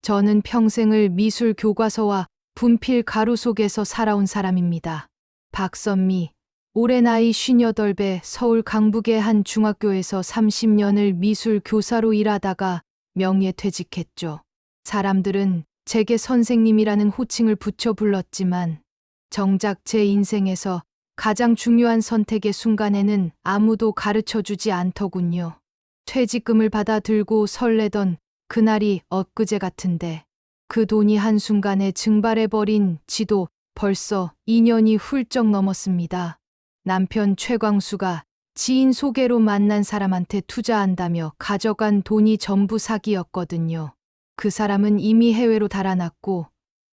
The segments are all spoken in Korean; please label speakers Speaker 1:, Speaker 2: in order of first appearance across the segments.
Speaker 1: 저는 평생을 미술 교과서와 분필 가루 속에서 살아온 사람입니다. 박선미, 올해 나이 58배, 서울 강북의 한 중학교에서 30년을 미술 교사로 일하다가 명예퇴직했죠. 사람들은 제게 선생님이라는 호칭을 붙여 불렀지만 정작 제 인생에서 가장 중요한 선택의 순간에는 아무도 가르쳐 주지 않더군요. 퇴직금을 받아 들고 설레던 그날이 엊그제 같은데 그 돈이 한순간에 증발해버린 지도 벌써 2년이 훌쩍 넘었습니다. 남편 최광수가 지인 소개로 만난 사람한테 투자한다며 가져간 돈이 전부 사기였거든요. 그 사람은 이미 해외로 달아났고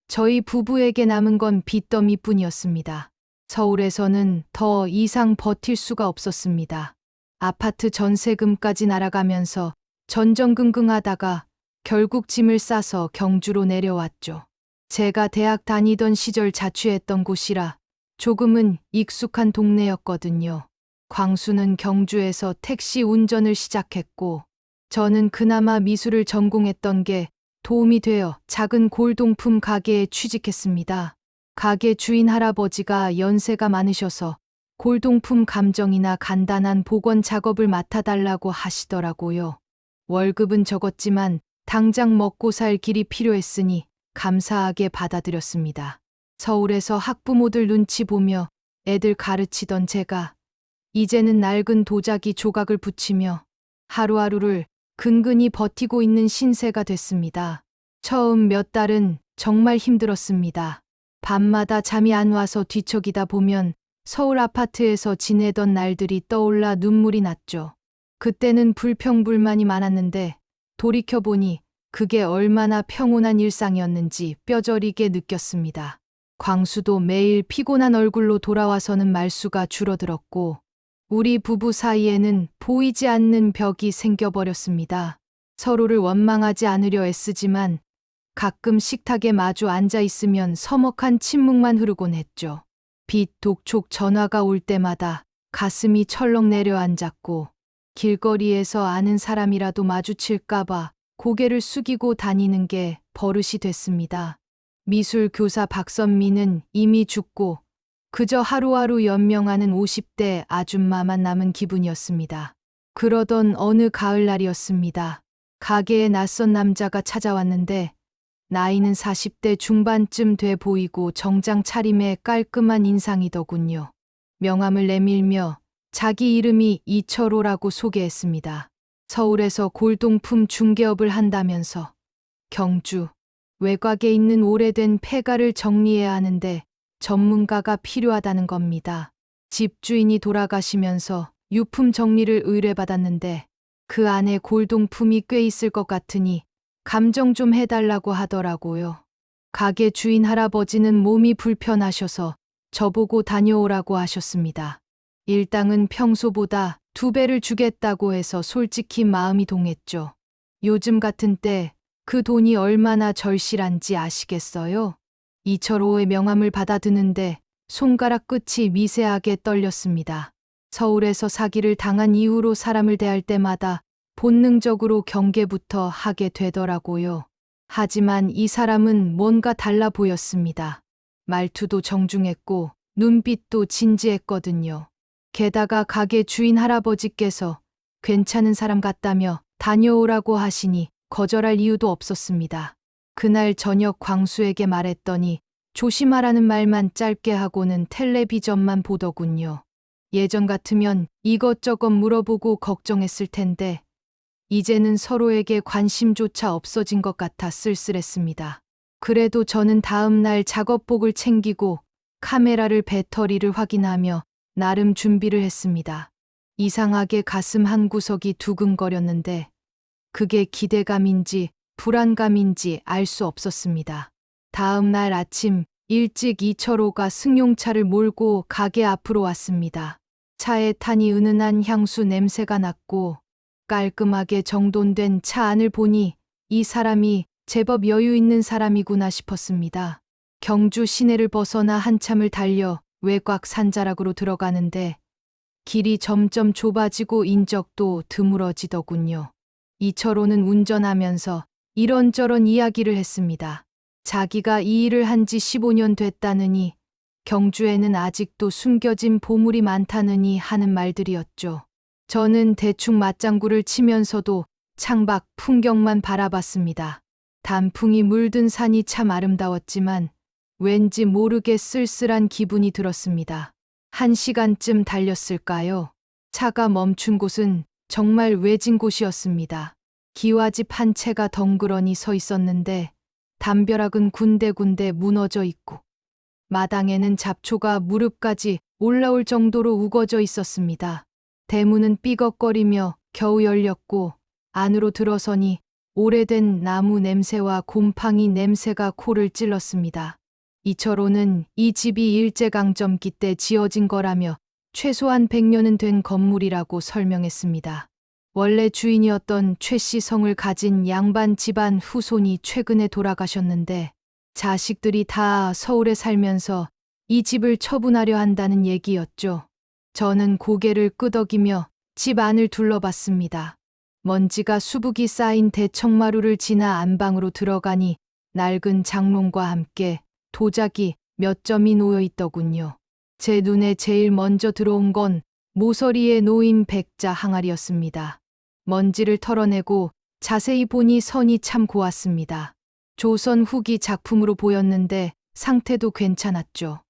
Speaker 1: 저희 부부에게 남은 건 빚더미뿐이었습니다. 서울에서는 더 이상 버틸 수가 없었습니다. 아파트 전세금까지 날아가면서 전전긍긍하다가 결국 짐을 싸서 경주로 내려왔죠. 제가 대학 다니던 시절 자취했던 곳이라 조금은 익숙한 동네였거든요. 광수는 경주에서 택시 운전을 시작했고 저는 그나마 미술을 전공했던 게 도움이 되어 작은 골동품 가게에 취직했습니다. 가게 주인 할아버지가 연세가 많으셔서 골동품 감정이나 간단한 복원 작업을 맡아달라고 하시더라고요. 월급은 적었지만 당장 먹고 살 길이 필요했으니 감사하게 받아들였습니다. 서울에서 학부모들 눈치 보며 애들 가르치던 제가 이제는 낡은 도자기 조각을 붙이며 하루하루를 근근히 버티고 있는 신세가 됐습니다. 처음 몇 달은 정말 힘들었습니다. 밤마다 잠이 안 와서 뒤척이다 보면 서울 아파트에서 지내던 날들이 떠올라 눈물이 났죠. 그때는 불평불만이 많았는데 돌이켜보니 그게 얼마나 평온한 일상이었는지 뼈저리게 느꼈습니다. 광수도 매일 피곤한 얼굴로 돌아와서는 말수가 줄어들었고 우리 부부 사이에는 보이지 않는 벽이 생겨버렸습니다. 서로를 원망하지 않으려 애쓰지만 가끔 식탁에 마주 앉아 있으면 서먹한 침묵만 흐르곤 했죠. 빛 독촉 전화가 올 때마다 가슴이 철렁 내려앉았고 길거리에서 아는 사람이라도 마주칠까봐 고개를 숙이고 다니는 게 버릇이 됐습니다. 미술 교사 박선미는 이미 죽고 그저 하루하루 연명하는 50대 아줌마만 남은 기분이었습니다. 그러던 어느 가을날이었습니다. 가게에 낯선 남자가 찾아왔는데 나이는 40대 중반쯤 돼 보이고 정장 차림에 깔끔한 인상이더군요. 명함을 내밀며 자기 이름이 이철호라고 소개했습니다. 서울에서 골동품 중개업을 한다면서 경주, 외곽에 있는 오래된 폐가를 정리해야 하는데 전문가가 필요하다는 겁니다. 집주인이 돌아가시면서 유품 정리를 의뢰받았는데 그 안에 골동품이 꽤 있을 것 같으니 감정 좀 해달라고 하더라고요. 가게 주인 할아버지는 몸이 불편하셔서 저보고 다녀오라고 하셨습니다. 일당은 평소보다 2배를 주겠다고 해서 솔직히 마음이 동했죠. 요즘 같은 때 그 돈이 얼마나 절실한지 아시겠어요? 이철호의 명함을 받아드는데 손가락 끝이 미세하게 떨렸습니다. 서울에서 사기를 당한 이후로 사람을 대할 때마다 본능적으로 경계부터 하게 되더라고요. 하지만 이 사람은 뭔가 달라 보였습니다. 말투도 정중했고 눈빛도 진지했거든요. 게다가 가게 주인 할아버지께서 괜찮은 사람 같다며 다녀오라고 하시니 거절할 이유도 없었습니다. 그날 저녁 광수에게 말했더니 조심하라는 말만 짧게 하고는 텔레비전만 보더군요. 예전 같으면 이것저것 물어보고 걱정했을 텐데 이제는 서로에게 관심조차 없어진 것 같아 쓸쓸했습니다. 그래도 저는 다음 날 작업복을 챙기고 카메라를 배터리를 확인하며 나름 준비를 했습니다. 이상하게 가슴 한구석이 두근거렸는데 그게 기대감인지 불안감인지 알 수 없었습니다. 다음 날 아침 일찍 이철호가 승용차를 몰고 가게 앞으로 왔습니다. 차에 타니 은은한 향수 냄새가 났고 깔끔하게 정돈된 차 안을 보니 이 사람이 제법 여유 있는 사람이구나 싶었습니다. 경주 시내를 벗어나 한참을 달려 외곽 산자락으로 들어가는데 길이 점점 좁아지고 인적도 드물어지더군요. 이철호는 운전하면서 이런저런 이야기를 했습니다. 자기가 이 일을 한 지 15년 됐다느니 경주에는 아직도 숨겨진 보물이 많다느니 하는 말들이었죠. 저는 대충 맞장구를 치면서도 창밖 풍경만 바라봤습니다. 단풍이 물든 산이 참 아름다웠지만 왠지 모르게 쓸쓸한 기분이 들었습니다. 1시간쯤 달렸을까요? 차가 멈춘 곳은 정말 외진 곳이었습니다. 기와집 한 채가 덩그러니 서 있었는데 담벼락은 군데군데 무너져 있고 마당에는 잡초가 무릎까지 올라올 정도로 우거져 있었습니다. 대문은 삐걱거리며 겨우 열렸고 안으로 들어서니 오래된 나무 냄새와 곰팡이 냄새가 코를 찔렀습니다. 이철호는 이 집이 일제강점기 때 지어진 거라며 최소한 100년은 된 건물이라고 설명했습니다. 원래 주인이었던 최 씨 성을 가진 양반 집안 후손이 최근에 돌아가셨는데 자식들이 다 서울에 살면서 이 집을 처분하려 한다는 얘기였죠. 저는 고개를 끄덕이며 집 안을 둘러봤습니다. 먼지가 수북이 쌓인 대청마루를 지나 안방으로 들어가니 낡은 장롱과 함께 도자기 몇 점이 놓여 있더군요. 제 눈에 제일 먼저 들어온 건 모서리에 놓인 백자 항아리였습니다. 먼지를 털어내고 자세히 보니 선이 참 고왔습니다. 조선 후기 작품으로 보였는데 상태도 괜찮았죠.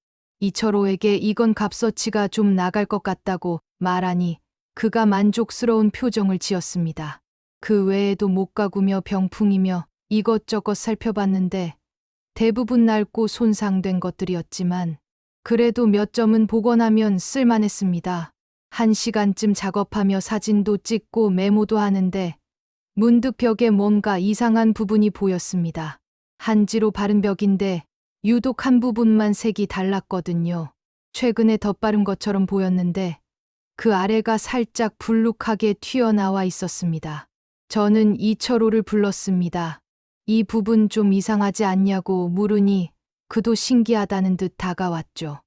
Speaker 1: 이철호에게 이건 값어치가 좀 나갈 것 같다고 말하니 그가 만족스러운 표정을 지었습니다. 그 외에도 목가구며 병풍이며 이것저것 살펴봤는데 대부분 낡고 손상된 것들이었지만 그래도 몇 점은 복원하면 쓸만했습니다. 1시간쯤 작업하며 사진도 찍고 메모도 하는데 문득 벽에 뭔가 이상한 부분이 보였습니다. 한지로 바른 벽인데 유독 한 부분만 색이 달랐거든요. 최근에 덧바른 것처럼 보였는데 그 아래가 살짝 불룩하게 튀어나와 있었습니다. 저는 이철호를 불렀습니다. 이 부분 좀 이상하지 않냐고 물으니 그도 신기하다는 듯 다가왔죠.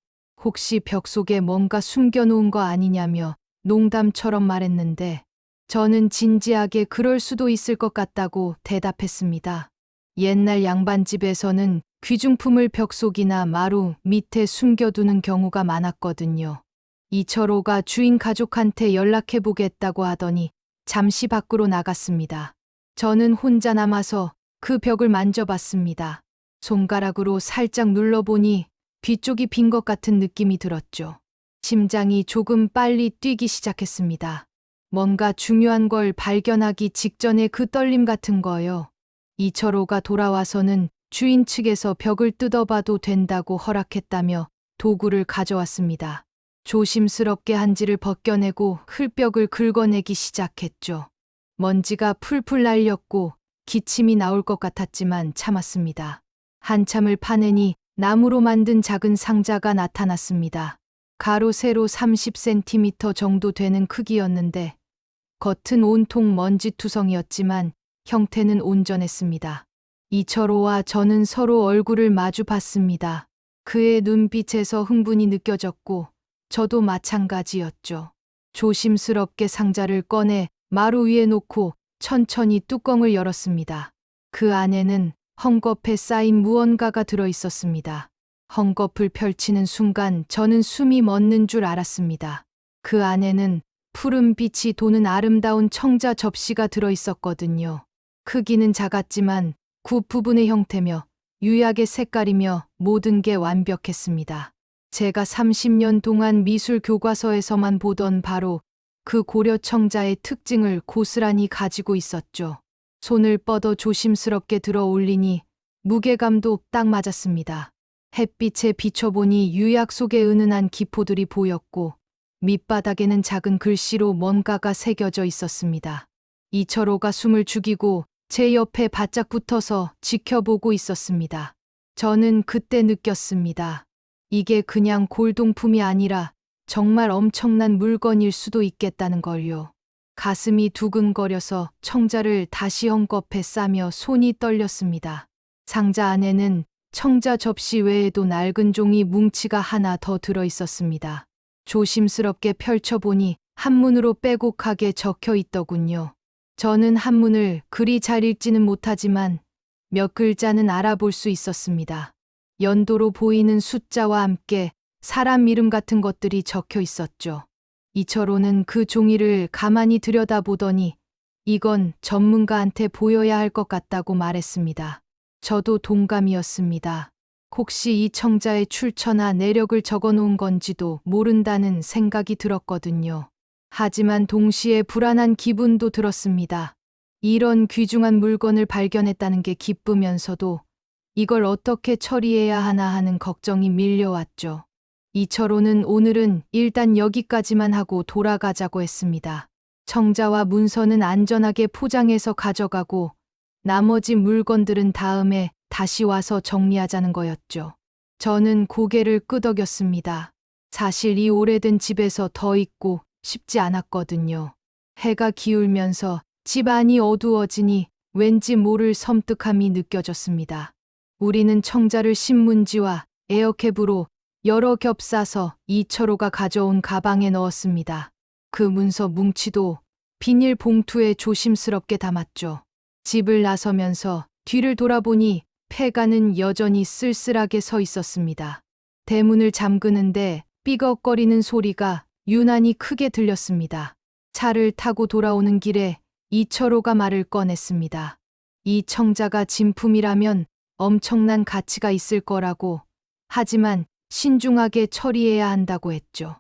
Speaker 1: 혹시 벽 속에 뭔가 숨겨놓은 거 아니냐며 농담처럼 말했는데 저는 진지하게 그럴 수도 있을 것 같다고 대답했습니다. 옛날 양반집에서는 귀중품을 벽 속이나 마루 밑에 숨겨두는 경우가 많았거든요. 이철호가 주인 가족한테 연락해보겠다고 하더니 잠시 밖으로 나갔습니다. 저는 혼자 남아서 그 벽을 만져봤습니다. 손가락으로 살짝 눌러보니 뒤쪽이 빈 것 같은 느낌이 들었죠. 심장이 조금 빨리 뛰기 시작했습니다. 뭔가 중요한 걸 발견하기 직전에 그 떨림 같은 거요. 이철호가 돌아와서는 주인 측에서 벽을 뜯어봐도 된다고 허락했다며 도구를 가져왔습니다. 조심스럽게 한지를 벗겨내고 흙벽을 긁어내기 시작했죠. 먼지가 풀풀 날렸고 기침이 나올 것 같았지만 참았습니다. 한참을 파내니 나무로 만든 작은 상자가 나타났습니다. 가로 세로 30cm 정도 되는 크기였는데 겉은 온통 먼지투성이었지만 형태는 온전했습니다. 이철호와 저는 서로 얼굴을 마주 봤습니다. 그의 눈빛에서 흥분이 느껴졌고 저도 마찬가지였죠. 조심스럽게 상자를 꺼내 마루 위에 놓고 천천히 뚜껑을 열었습니다. 그 안에는 헝겊에 쌓인 무언가가 들어 있었습니다. 헝겊을 펼치는 순간 저는 숨이 멎는 줄 알았습니다. 그 안에는 푸른 빛이 도는 아름다운 청자 접시가 들어 있었거든요. 크기는 작았지만 굽 부분의 형태며 유약의 색깔이며 모든 게 완벽했습니다. 제가 30년 동안 미술 교과서에서만 보던 바로 그 고려 청자의 특징을 고스란히 가지고 있었죠. 손을 뻗어 조심스럽게 들어 올리니 무게감도 딱 맞았습니다. 햇빛에 비춰보니 유약 속에 은은한 기포들이 보였고 밑바닥에는 작은 글씨로 뭔가가 새겨져 있었습니다. 이철호가 숨을 죽이고 제 옆에 바짝 붙어서 지켜보고 있었습니다. 저는 그때 느꼈습니다. 이게 그냥 골동품이 아니라 정말 엄청난 물건일 수도 있겠다는 걸요. 가슴이 두근거려서 청자를 다시 헝겊에 싸며 손이 떨렸습니다. 상자 안에는 청자 접시 외에도 낡은 종이 뭉치가 하나 더 들어 있었습니다. 조심스럽게 펼쳐보니 한문으로 빼곡하게 적혀 있더군요. 저는 한문을 그리 잘 읽지는 못하지만 몇 글자는 알아볼 수 있었습니다. 연도로 보이는 숫자와 함께 사람 이름 같은 것들이 적혀 있었죠. 이철호는 그 종이를 가만히 들여다보더니 이건 전문가한테 보여야 할 것 같다고 말했습니다. 저도 동감이었습니다. 혹시 이 청자의 출처나 내력을 적어 놓은 건지도 모른다는 생각이 들었거든요. 하지만 동시에 불안한 기분도 들었습니다. 이런 귀중한 물건을 발견했다는 게 기쁘면서도 이걸 어떻게 처리해야 하나 하는 걱정이 밀려왔죠. 이철호는 오늘은 일단 여기까지만 하고 돌아가자고 했습니다. 청자와 문서는 안전하게 포장해서 가져가고 나머지 물건들은 다음에 다시 와서 정리하자는 거였죠. 저는 고개를 끄덕였습니다. 사실 이 오래된 집에서 더 있고 싶지 않았거든요. 해가 기울면서 집 안이 어두워지니 왠지 모를 섬뜩함이 느껴졌습니다. 우리는 청자를 신문지와 에어캡으로 여러 겹 싸서 이철호가 가져온 가방에 넣었습니다. 그 문서 뭉치도 비닐 봉투에 조심스럽게 담았죠. 집을 나서면서 뒤를 돌아보니 폐가는 여전히 쓸쓸하게 서 있었습니다. 대문을 잠그는데 삐걱거리는 소리가 유난히 크게 들렸습니다. 차를 타고 돌아오는 길에 이철호가 말을 꺼냈습니다. 이 청자가 진품이라면 엄청난 가치가 있을 거라고, 하지만 신중하게 처리해야 한다고 했죠.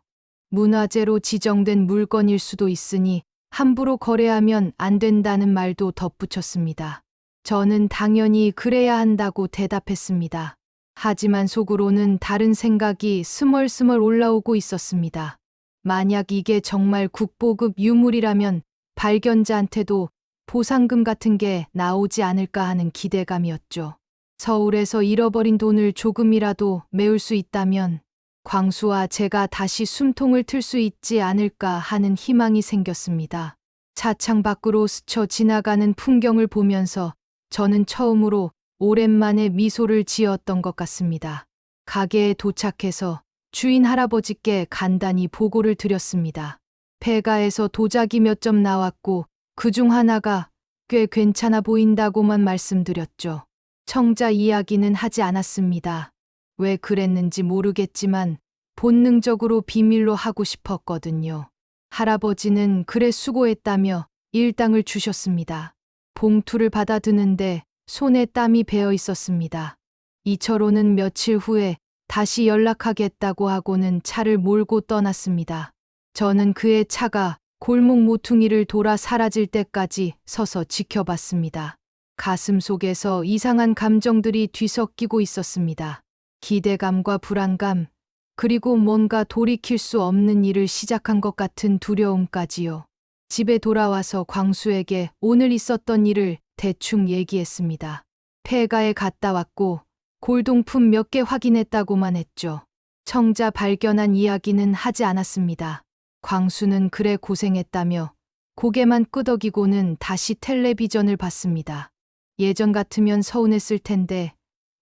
Speaker 1: 문화재로 지정된 물건일 수도 있으니 함부로 거래하면 안 된다는 말도 덧붙였습니다. 저는 당연히 그래야 한다고 대답했습니다. 하지만 속으로는 다른 생각이 스멀스멀 올라오고 있었습니다. 만약 이게 정말 국보급 유물이라면 발견자한테도 보상금 같은 게 나오지 않을까 하는 기대감이었죠. 서울에서 잃어버린 돈을 조금이라도 메울 수 있다면 광수와 제가 다시 숨통을 틀 수 있지 않을까 하는 희망이 생겼습니다. 차창 밖으로 스쳐 지나가는 풍경을 보면서 저는 처음으로 오랜만에 미소를 지었던 것 같습니다. 가게에 도착해서 주인 할아버지께 간단히 보고를 드렸습니다. 폐가에서 도자기 몇 점 나왔고 그중 하나가 꽤 괜찮아 보인다고만 말씀드렸죠. 청자 이야기는 하지 않았습니다. 왜 그랬는지 모르겠지만 본능적으로 비밀로 하고 싶었거든요. 할아버지는 그래 수고했다며 일당을 주셨습니다. 봉투를 받아드는데 손에 땀이 배어 있었습니다. 이철호는 며칠 후에 다시 연락하겠다고 하고는 차를 몰고 떠났습니다. 저는 그의 차가 골목 모퉁이를 돌아 사라질 때까지 서서 지켜봤습니다. 가슴 속에서 이상한 감정들이 뒤섞이고 있었습니다. 기대감과 불안감, 그리고 뭔가 돌이킬 수 없는 일을 시작한 것 같은 두려움까지요. 집에 돌아와서 광수에게 오늘 있었던 일을 대충 얘기했습니다. 폐가에 갔다 왔고 골동품 몇 개 확인했다고만 했죠. 청자 발견한 이야기는 하지 않았습니다. 광수는 그래 고생했다며 고개만 끄덕이고는 다시 텔레비전을 봤습니다. 예전 같으면 서운했을 텐데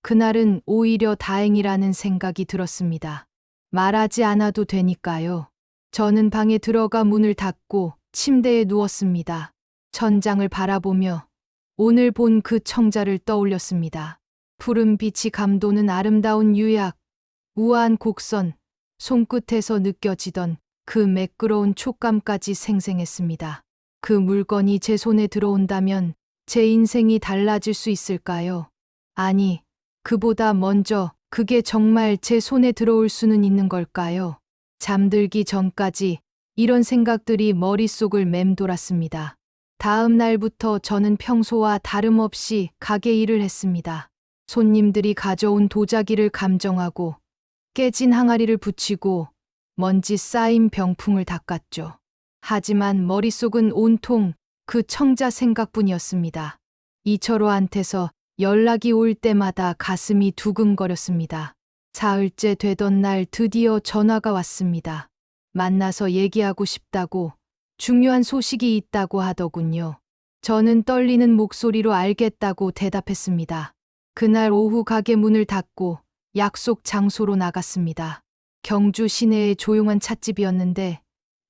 Speaker 1: 그날은 오히려 다행이라는 생각이 들었습니다. 말하지 않아도 되니까요. 저는 방에 들어가 문을 닫고 침대에 누웠습니다. 천장을 바라보며 오늘 본 그 청자를 떠올렸습니다. 푸른 빛이 감도는 아름다운 유약, 우아한 곡선, 손끝에서 느껴지던 그 매끄러운 촉감까지 생생했습니다. 그 물건이 제 손에 들어온다면 제 인생이 달라질 수 있을까요? 아니, 그보다 먼저 그게 정말 제 손에 들어올 수는 있는 걸까요? 잠들기 전까지 이런 생각들이 머릿속을 맴돌았습니다. 다음 날부터 저는 평소와 다름없이 가게 일을 했습니다. 손님들이 가져온 도자기를 감정하고 깨진 항아리를 붙이고 먼지 쌓인 병풍을 닦았죠. 하지만 머릿속은 온통 그 청자 생각뿐이었습니다. 이철호한테서 연락이 올 때마다 가슴이 두근거렸습니다. 사흘째 되던 날 드디어 전화가 왔습니다. 만나서 얘기하고 싶다고, 중요한 소식이 있다고 하더군요. 저는 떨리는 목소리로 알겠다고 대답했습니다. 그날 오후 가게 문을 닫고 약속 장소로 나갔습니다. 경주 시내의 조용한 찻집이었는데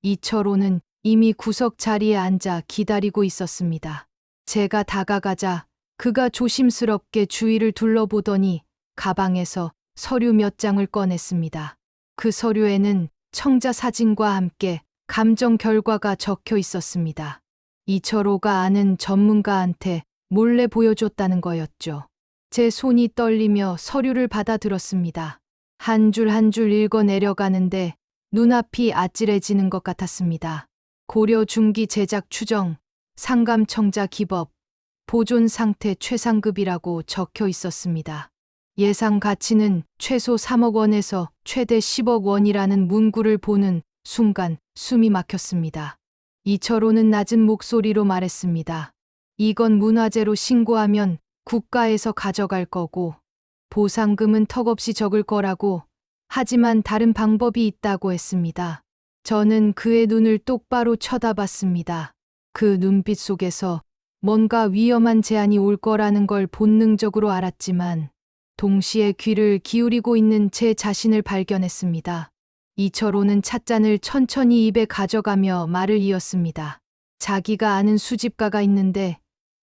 Speaker 1: 이철호는 이미 구석 자리에 앉아 기다리고 있었습니다. 제가 다가가자 그가 조심스럽게 주위를 둘러보더니 가방에서 서류 몇 장을 꺼냈습니다. 그 서류에는 청자 사진과 함께 감정 결과가 적혀 있었습니다. 이철호가 아는 전문가한테 몰래 보여줬다는 거였죠. 제 손이 떨리며 서류를 받아들었습니다. 한 줄 한 줄 읽어 내려가는데 눈앞이 아찔해지는 것 같았습니다. 고려 중기 제작 추정, 상감청자 기법, 보존 상태 최상급이라고 적혀 있었습니다. 예상 가치는 최소 3억 원에서 최대 10억 원이라는 문구를 보는 순간 숨이 막혔습니다. 이철호는 낮은 목소리로 말했습니다. 이건 문화재로 신고하면 국가에서 가져갈 거고 보상금은 턱없이 적을 거라고, 하지만 다른 방법이 있다고 했습니다. 저는 그의 눈을 똑바로 쳐다봤습니다. 그 눈빛 속에서 뭔가 위험한 제안이 올 거라는 걸 본능적으로 알았지만 동시에 귀를 기울이고 있는 제 자신을 발견했습니다. 이철호는 찻잔을 천천히 입에 가져가며 말을 이었습니다. 자기가 아는 수집가가 있는데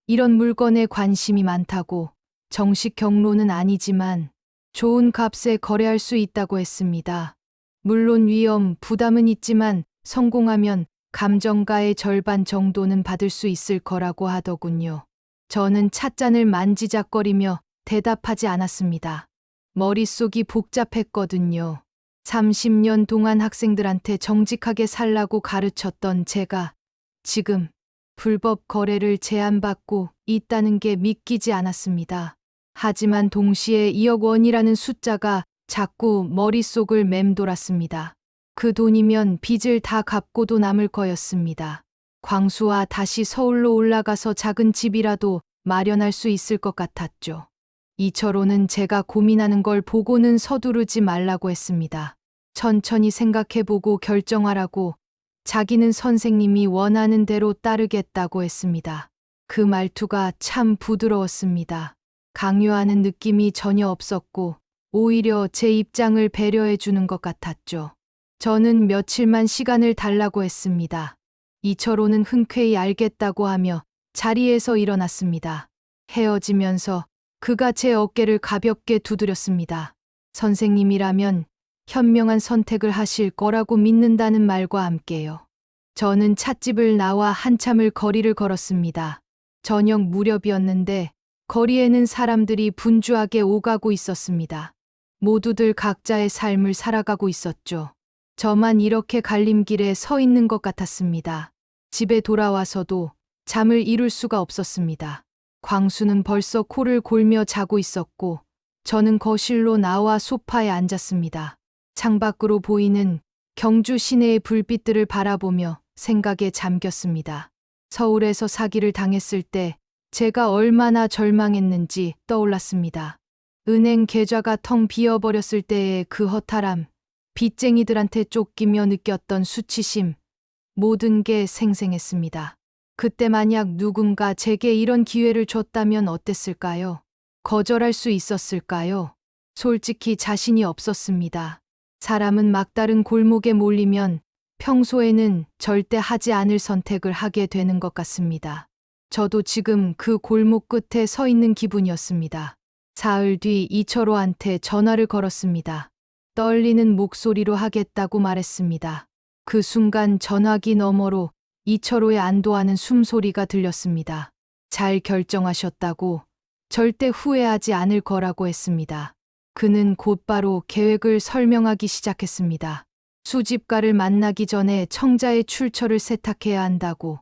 Speaker 1: 이런 물건에 관심이 많다고, 정식 경로는 아니지만 좋은 값에 거래할 수 있다고 했습니다. 물론 위험, 부담은 있지만 성공하면 감정가의 절반 정도는 받을 수 있을 거라고 하더군요. 저는 찻잔을 만지작거리며 대답하지 않았습니다. 머릿속이 복잡했거든요. 30년 동안 학생들한테 정직하게 살라고 가르쳤던 제가 지금 불법 거래를 제안받고 있다는 게 믿기지 않았습니다. 하지만 동시에 2억 원이라는 숫자가 자꾸 머릿속을 맴돌았습니다. 그 돈이면 빚을 다 갚고도 남을 거였습니다. 광수와 다시 서울로 올라가서 작은 집이라도 마련할 수 있을 것 같았죠. 이철호는 제가 고민하는 걸 보고는 서두르지 말라고 했습니다. 천천히 생각해보고 결정하라고, 자기는 선생님이 원하는 대로 따르겠다고 했습니다. 그 말투가 참 부드러웠습니다. 강요하는 느낌이 전혀 없었고 오히려 제 입장을 배려해 주는 것 같았죠. 저는 며칠만 시간을 달라고 했습니다. 이철호는 흔쾌히 알겠다고 하며 자리에서 일어났습니다. 헤어지면서 그가 제 어깨를 가볍게 두드렸습니다. 선생님이라면 현명한 선택을 하실 거라고 믿는다는 말과 함께요. 저는 찻집을 나와 한참을 거리를 걸었습니다. 저녁 무렵이었는데 거리에는 사람들이 분주하게 오가고 있었습니다. 모두들 각자의 삶을 살아가고 있었죠. 저만 이렇게 갈림길에 서 있는 것 같았습니다. 집에 돌아와서도 잠을 이룰 수가 없었습니다. 광수는 벌써 코를 골며 자고 있었고 저는 거실로 나와 소파에 앉았습니다. 창밖으로 보이는 경주 시내의 불빛들을 바라보며 생각에 잠겼습니다. 서울에서 사기를 당했을 때 제가 얼마나 절망했는지 떠올랐습니다. 은행 계좌가 텅 비어버렸을 때의 그 허탈함, 빚쟁이들한테 쫓기며 느꼈던 수치심, 모든 게 생생했습니다. 그때 만약 누군가 제게 이런 기회를 줬다면 어땠을까요? 거절할 수 있었을까요? 솔직히 자신이 없었습니다. 사람은 막다른 골목에 몰리면 평소에는 절대 하지 않을 선택을 하게 되는 것 같습니다. 저도 지금 그 골목 끝에 서 있는 기분이었습니다. 사흘 뒤 이철호한테 전화를 걸었습니다. 떨리는 목소리로 하겠다고 말했습니다. 그 순간 전화기 너머로 이철호의 안도하는 숨소리가 들렸습니다. 잘 결정하셨다고, 절대 후회하지 않을 거라고 했습니다. 그는 곧바로 계획을 설명하기 시작했습니다. 수집가를 만나기 전에 청자의 출처를 세탁해야 한다고,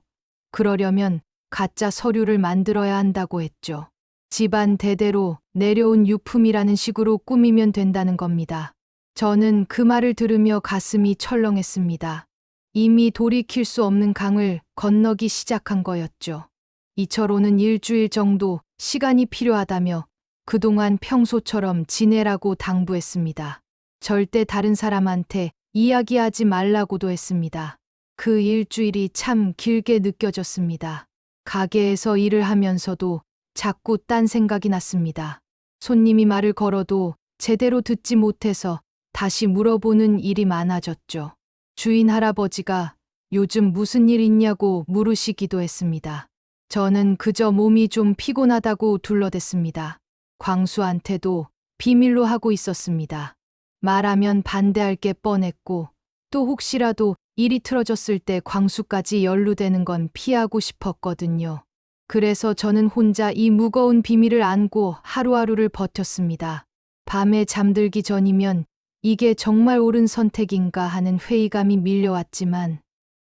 Speaker 1: 그러려면 가짜 서류를 만들어야 한다고 했죠. 집안 대대로 내려온 유품이라는 식으로 꾸미면 된다는 겁니다. 저는 그 말을 들으며 가슴이 철렁했습니다. 이미 돌이킬 수 없는 강을 건너기 시작한 거였죠. 이철호는 일주일 정도 시간이 필요하다며 그동안 평소처럼 지내라고 당부했습니다. 절대 다른 사람한테 이야기하지 말라고도 했습니다. 그 일주일이 참 길게 느껴졌습니다. 가게에서 일을 하면서도 자꾸 딴 생각이 났습니다. 손님이 말을 걸어도 제대로 듣지 못해서 다시 물어보는 일이 많아졌죠. 주인 할아버지가 요즘 무슨 일 있냐고 물으시기도 했습니다. 저는 그저 몸이 좀 피곤하다고 둘러댔습니다. 광수한테도 비밀로 하고 있었습니다. 말하면 반대할 게 뻔했고 또 혹시라도 일이 틀어졌을 때 광수까지 연루되는 건 피하고 싶었거든요. 그래서 저는 혼자 이 무거운 비밀을 안고 하루하루를 버텼습니다. 밤에 잠들기 전이면 이게 정말 옳은 선택인가 하는 회의감이 밀려왔지만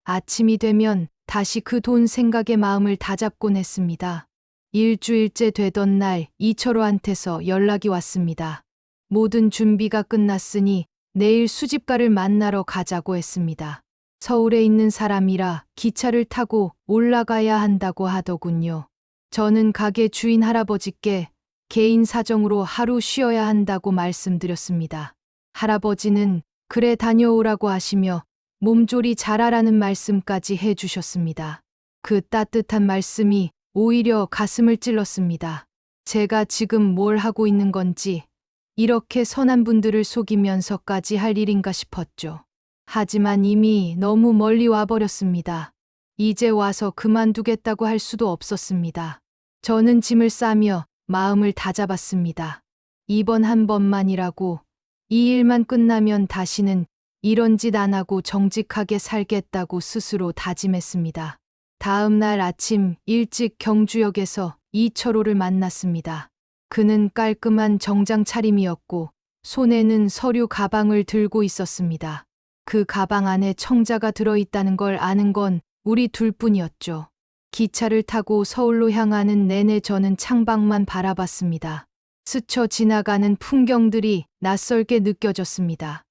Speaker 1: 아침이 되면 다시 그 돈 생각에 마음을 다잡곤 했습니다. 일주일째 되던 날 이철호한테서 연락이 왔습니다. 모든 준비가 끝났으니 내일 수집가를 만나러 가자고 했습니다. 서울에 있는 사람이라 기차를 타고 올라가야 한다고 하더군요. 저는 가게 주인 할아버지께 개인 사정으로 하루 쉬어야 한다고 말씀드렸습니다. 할아버지는 그래 다녀오라고 하시며 몸조리 잘하라는 말씀까지 해주셨습니다. 그 따뜻한 말씀이 오히려 가슴을 찔렀습니다. 제가 지금 뭘 하고 있는 건지 이렇게 선한 분들을 속이면서까지 할 일인가 싶었죠. 하지만 이미 너무 멀리 와버렸습니다. 이제 와서 그만두겠다고 할 수도 없었습니다. 저는 짐을 싸며 마음을 다잡았습니다. 이번 한 번만이라고 이 일만 끝나면 다시는 이런 짓 안 하고 정직하게 살겠다고 스스로 다짐했습니다. 다음 날 아침 일찍 경주역에서 이철호를 만났습니다. 그는 깔끔한 정장 차림이었고 손에는 서류 가방을 들고 있었습니다. 그 가방 안에 청자가 들어있다는 걸 아는 건 우리 둘뿐이었죠. 기차를 타고 서울로 향하는 내내 저는 창밖만 바라봤습니다. 스쳐 지나가는 풍경들이 낯설게 느껴졌습니다.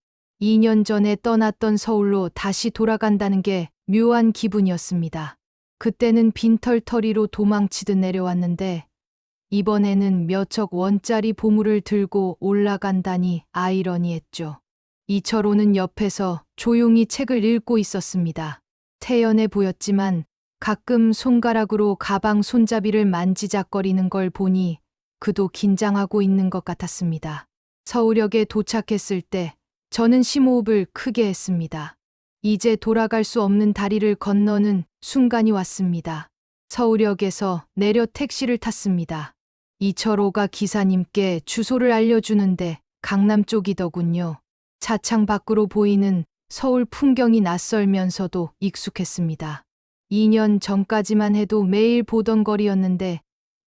Speaker 1: 2년 전에 떠났던 서울로 다시 돌아간다는 게 묘한 기분이었습니다. 그때는 빈털터리로 도망치듯 내려왔는데 이번에는 몇억 원짜리 보물을 들고 올라간다니 아이러니했죠. 이철호는 옆에서 조용히 책을 읽고 있었습니다. 태연해 보였지만 가끔 손가락으로 가방 손잡이를 만지작거리는 걸 보니 그도 긴장하고 있는 것 같았습니다. 서울역에 도착했을 때 저는 심호흡을 크게 했습니다. 이제 돌아갈 수 없는 다리를 건너는 순간이 왔습니다. 서울역에서 내려 택시를 탔습니다. 이철호가 기사님께 주소를 알려주는데 강남 쪽이더군요. 차창 밖으로 보이는 서울 풍경이 낯설면서도 익숙했습니다. 2년 전까지만 해도 매일 보던 거리였는데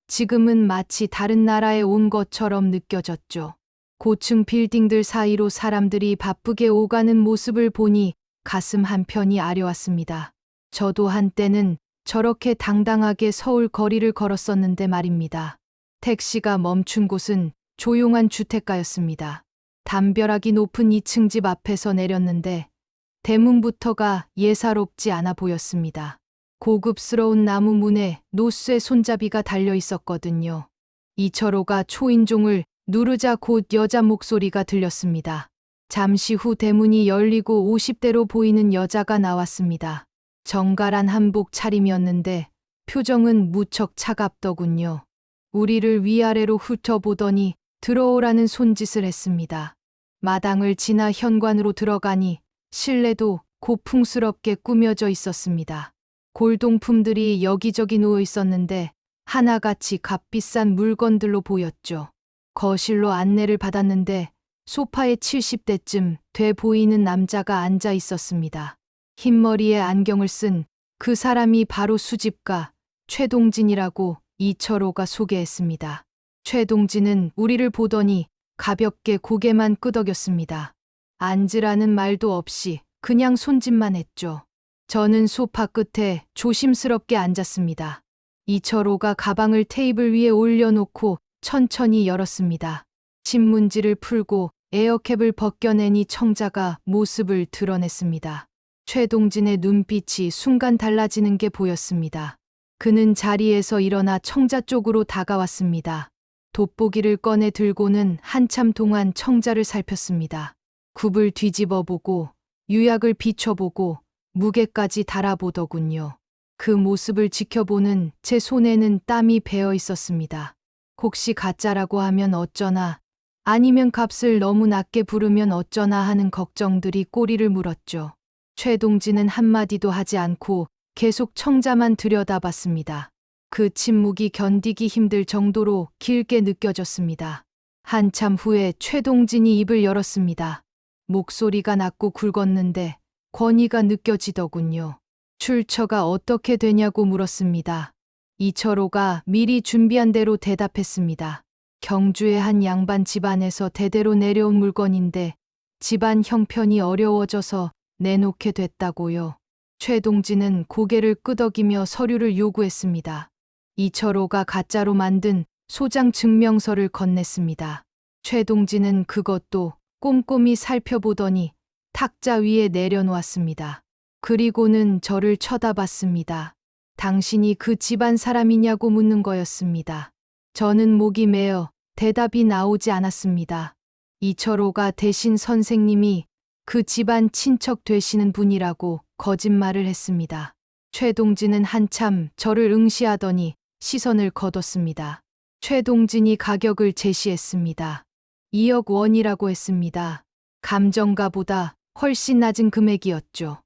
Speaker 1: 지금은 마치 다른 나라에 온 것처럼 느껴졌죠. 고층 빌딩들 사이로 사람들이 바쁘게 오가는 모습을 보니 가슴 한편이 아려왔습니다. 저도 한때는 저렇게 당당하게 서울 거리를 걸었었는데 말입니다. 택시가 멈춘 곳은 조용한 주택가였습니다. 담벼락이 높은 2층 집 앞에서 내렸는데 대문부터가 예사롭지 않아 보였습니다. 고급스러운 나무 문에 노쇠 손잡이가 달려 있었거든요. 이철호가 초인종을 누르자 곧 여자 목소리가 들렸습니다. 잠시 후 대문이 열리고 50대로 보이는 여자가 나왔습니다. 정갈한 한복 차림이었는데 표정은 무척 차갑더군요. 우리를 위아래로 훑어보더니 들어오라는 손짓을 했습니다. 마당을 지나 현관으로 들어가니 실내도 고풍스럽게 꾸며져 있었습니다. 골동품들이 여기저기 놓여 있었는데 하나같이 값비싼 물건들로 보였죠. 거실로 안내를 받았는데 소파에 70대쯤 돼 보이는 남자가 앉아 있었습니다. 흰머리에 안경을 쓴 그 사람이 바로 수집가 최동진이라고 이철호가 소개했습니다. 최동진은 우리를 보더니 가볍게 고개만 끄덕였습니다. 앉으라는 말도 없이 그냥 손짓만 했죠. 저는 소파 끝에 조심스럽게 앉았습니다. 이철호가 가방을 테이블 위에 올려놓고 천천히 열었습니다. 신문지를 풀고 에어캡을 벗겨내니 청자가 모습을 드러냈습니다. 최동진의 눈빛이 순간 달라지는 게 보였습니다. 그는 자리에서 일어나 청자 쪽으로 다가왔습니다. 돋보기를 꺼내 들고는 한참 동안 청자를 살폈습니다. 굽을 뒤집어보고 유약을 비춰보고 무게까지 달아보더군요. 그 모습을 지켜보는 제 손에는 땀이 배어 있었습니다. 혹시 가짜라고 하면 어쩌나, 아니면 값을 너무 낮게 부르면 어쩌나 하는 걱정들이 꼬리를 물었죠. 최동진은 한마디도 하지 않고 계속 청자만 들여다봤습니다. 그 침묵이 견디기 힘들 정도로 길게 느껴졌습니다. 한참 후에 최동진이 입을 열었습니다. 목소리가 낮고 굵었는데 권위가 느껴지더군요. 출처가 어떻게 되냐고 물었습니다. 이철호가 미리 준비한 대로 대답했습니다. 경주의 한 양반 집안에서 대대로 내려온 물건인데 집안 형편이 어려워져서 내놓게 됐다고요. 최동진은 고개를 끄덕이며 서류를 요구했습니다. 이철호가 가짜로 만든 소장 증명서를 건넸습니다. 최동진은 그것도 꼼꼼히 살펴보더니 탁자 위에 내려놓았습니다. 그리고는 저를 쳐다봤습니다. 당신이 그 집안 사람이냐고 묻는 거였습니다. 저는 목이 메어 대답이 나오지 않았습니다. 이철호가 대신 선생님이 그 집안 친척 되시는 분이라고 거짓말을 했습니다. 최동진은 한참 저를 응시하더니 시선을 거뒀습니다. 최동진이 가격을 제시했습니다. 2억 원이라고 했습니다. 감정가보다 훨씬 낮은 금액이었죠.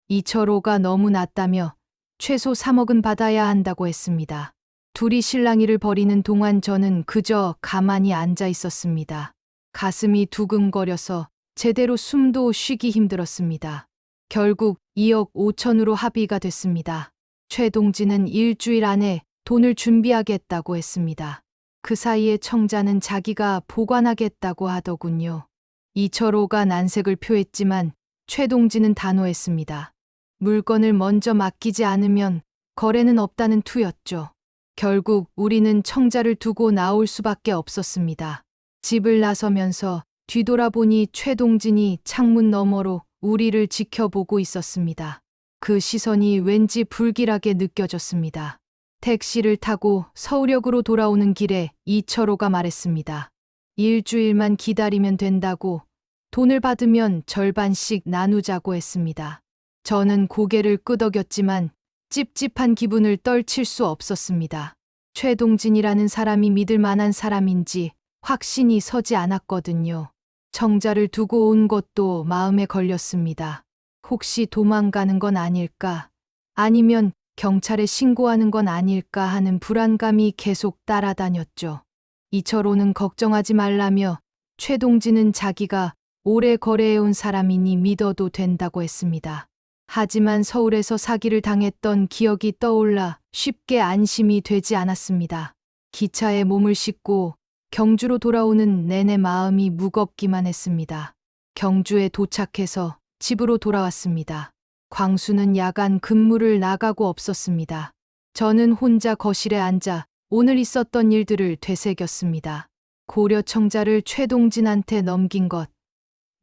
Speaker 1: 이철호가 너무 낮다며 최소 3억은 받아야 한다고 했습니다. 둘이 실랑이를 벌이는 동안 저는 그저 가만히 앉아 있었습니다. 가슴이 두근거려서 제대로 숨도 쉬기 힘들었습니다. 결국 2억 5천으로 합의가 됐습니다. 최동진은 일주일 안에 돈을 준비하겠다고 했습니다. 그 사이에 청자는 자기가 보관하겠다고 하더군요. 이철호가 난색을 표했지만 최동진은 단호했습니다. 물건을 먼저 맡기지 않으면 거래는 없다는 투였죠. 결국 우리는 청자를 두고 나올 수밖에 없었습니다. 집을 나서면서 뒤돌아보니 최동진이 창문 너머로 우리를 지켜보고 있었습니다. 그 시선이 왠지 불길하게 느껴졌습니다. 택시를 타고 서울역으로 돌아오는 길에 이철호가 말했습니다. 일주일만 기다리면 된다고, 돈을 받으면 절반씩 나누자고 했습니다. 저는 고개를 끄덕였지만 찝찝한 기분을 떨칠 수 없었습니다. 최동진이라는 사람이 믿을 만한 사람인지 확신이 서지 않았거든요. 청자를 두고 온 것도 마음에 걸렸습니다. 혹시 도망가는 건 아닐까? 아니면 경찰에 신고하는 건 아닐까 하는 불안감이 계속 따라다녔죠. 이철호는 걱정하지 말라며 최동진은 자기가 오래 거래해온 사람이니 믿어도 된다고 했습니다. 하지만 서울에서 사기를 당했던 기억이 떠올라 쉽게 안심이 되지 않았습니다. 기차에 몸을 싣고 경주로 돌아오는 내내 마음이 무겁기만 했습니다. 경주에 도착해서 집으로 돌아왔습니다. 광수는 야간 근무를 나가고 없었습니다. 저는 혼자 거실에 앉아 오늘 있었던 일들을 되새겼습니다. 고려 청자를 최동진한테 넘긴 것,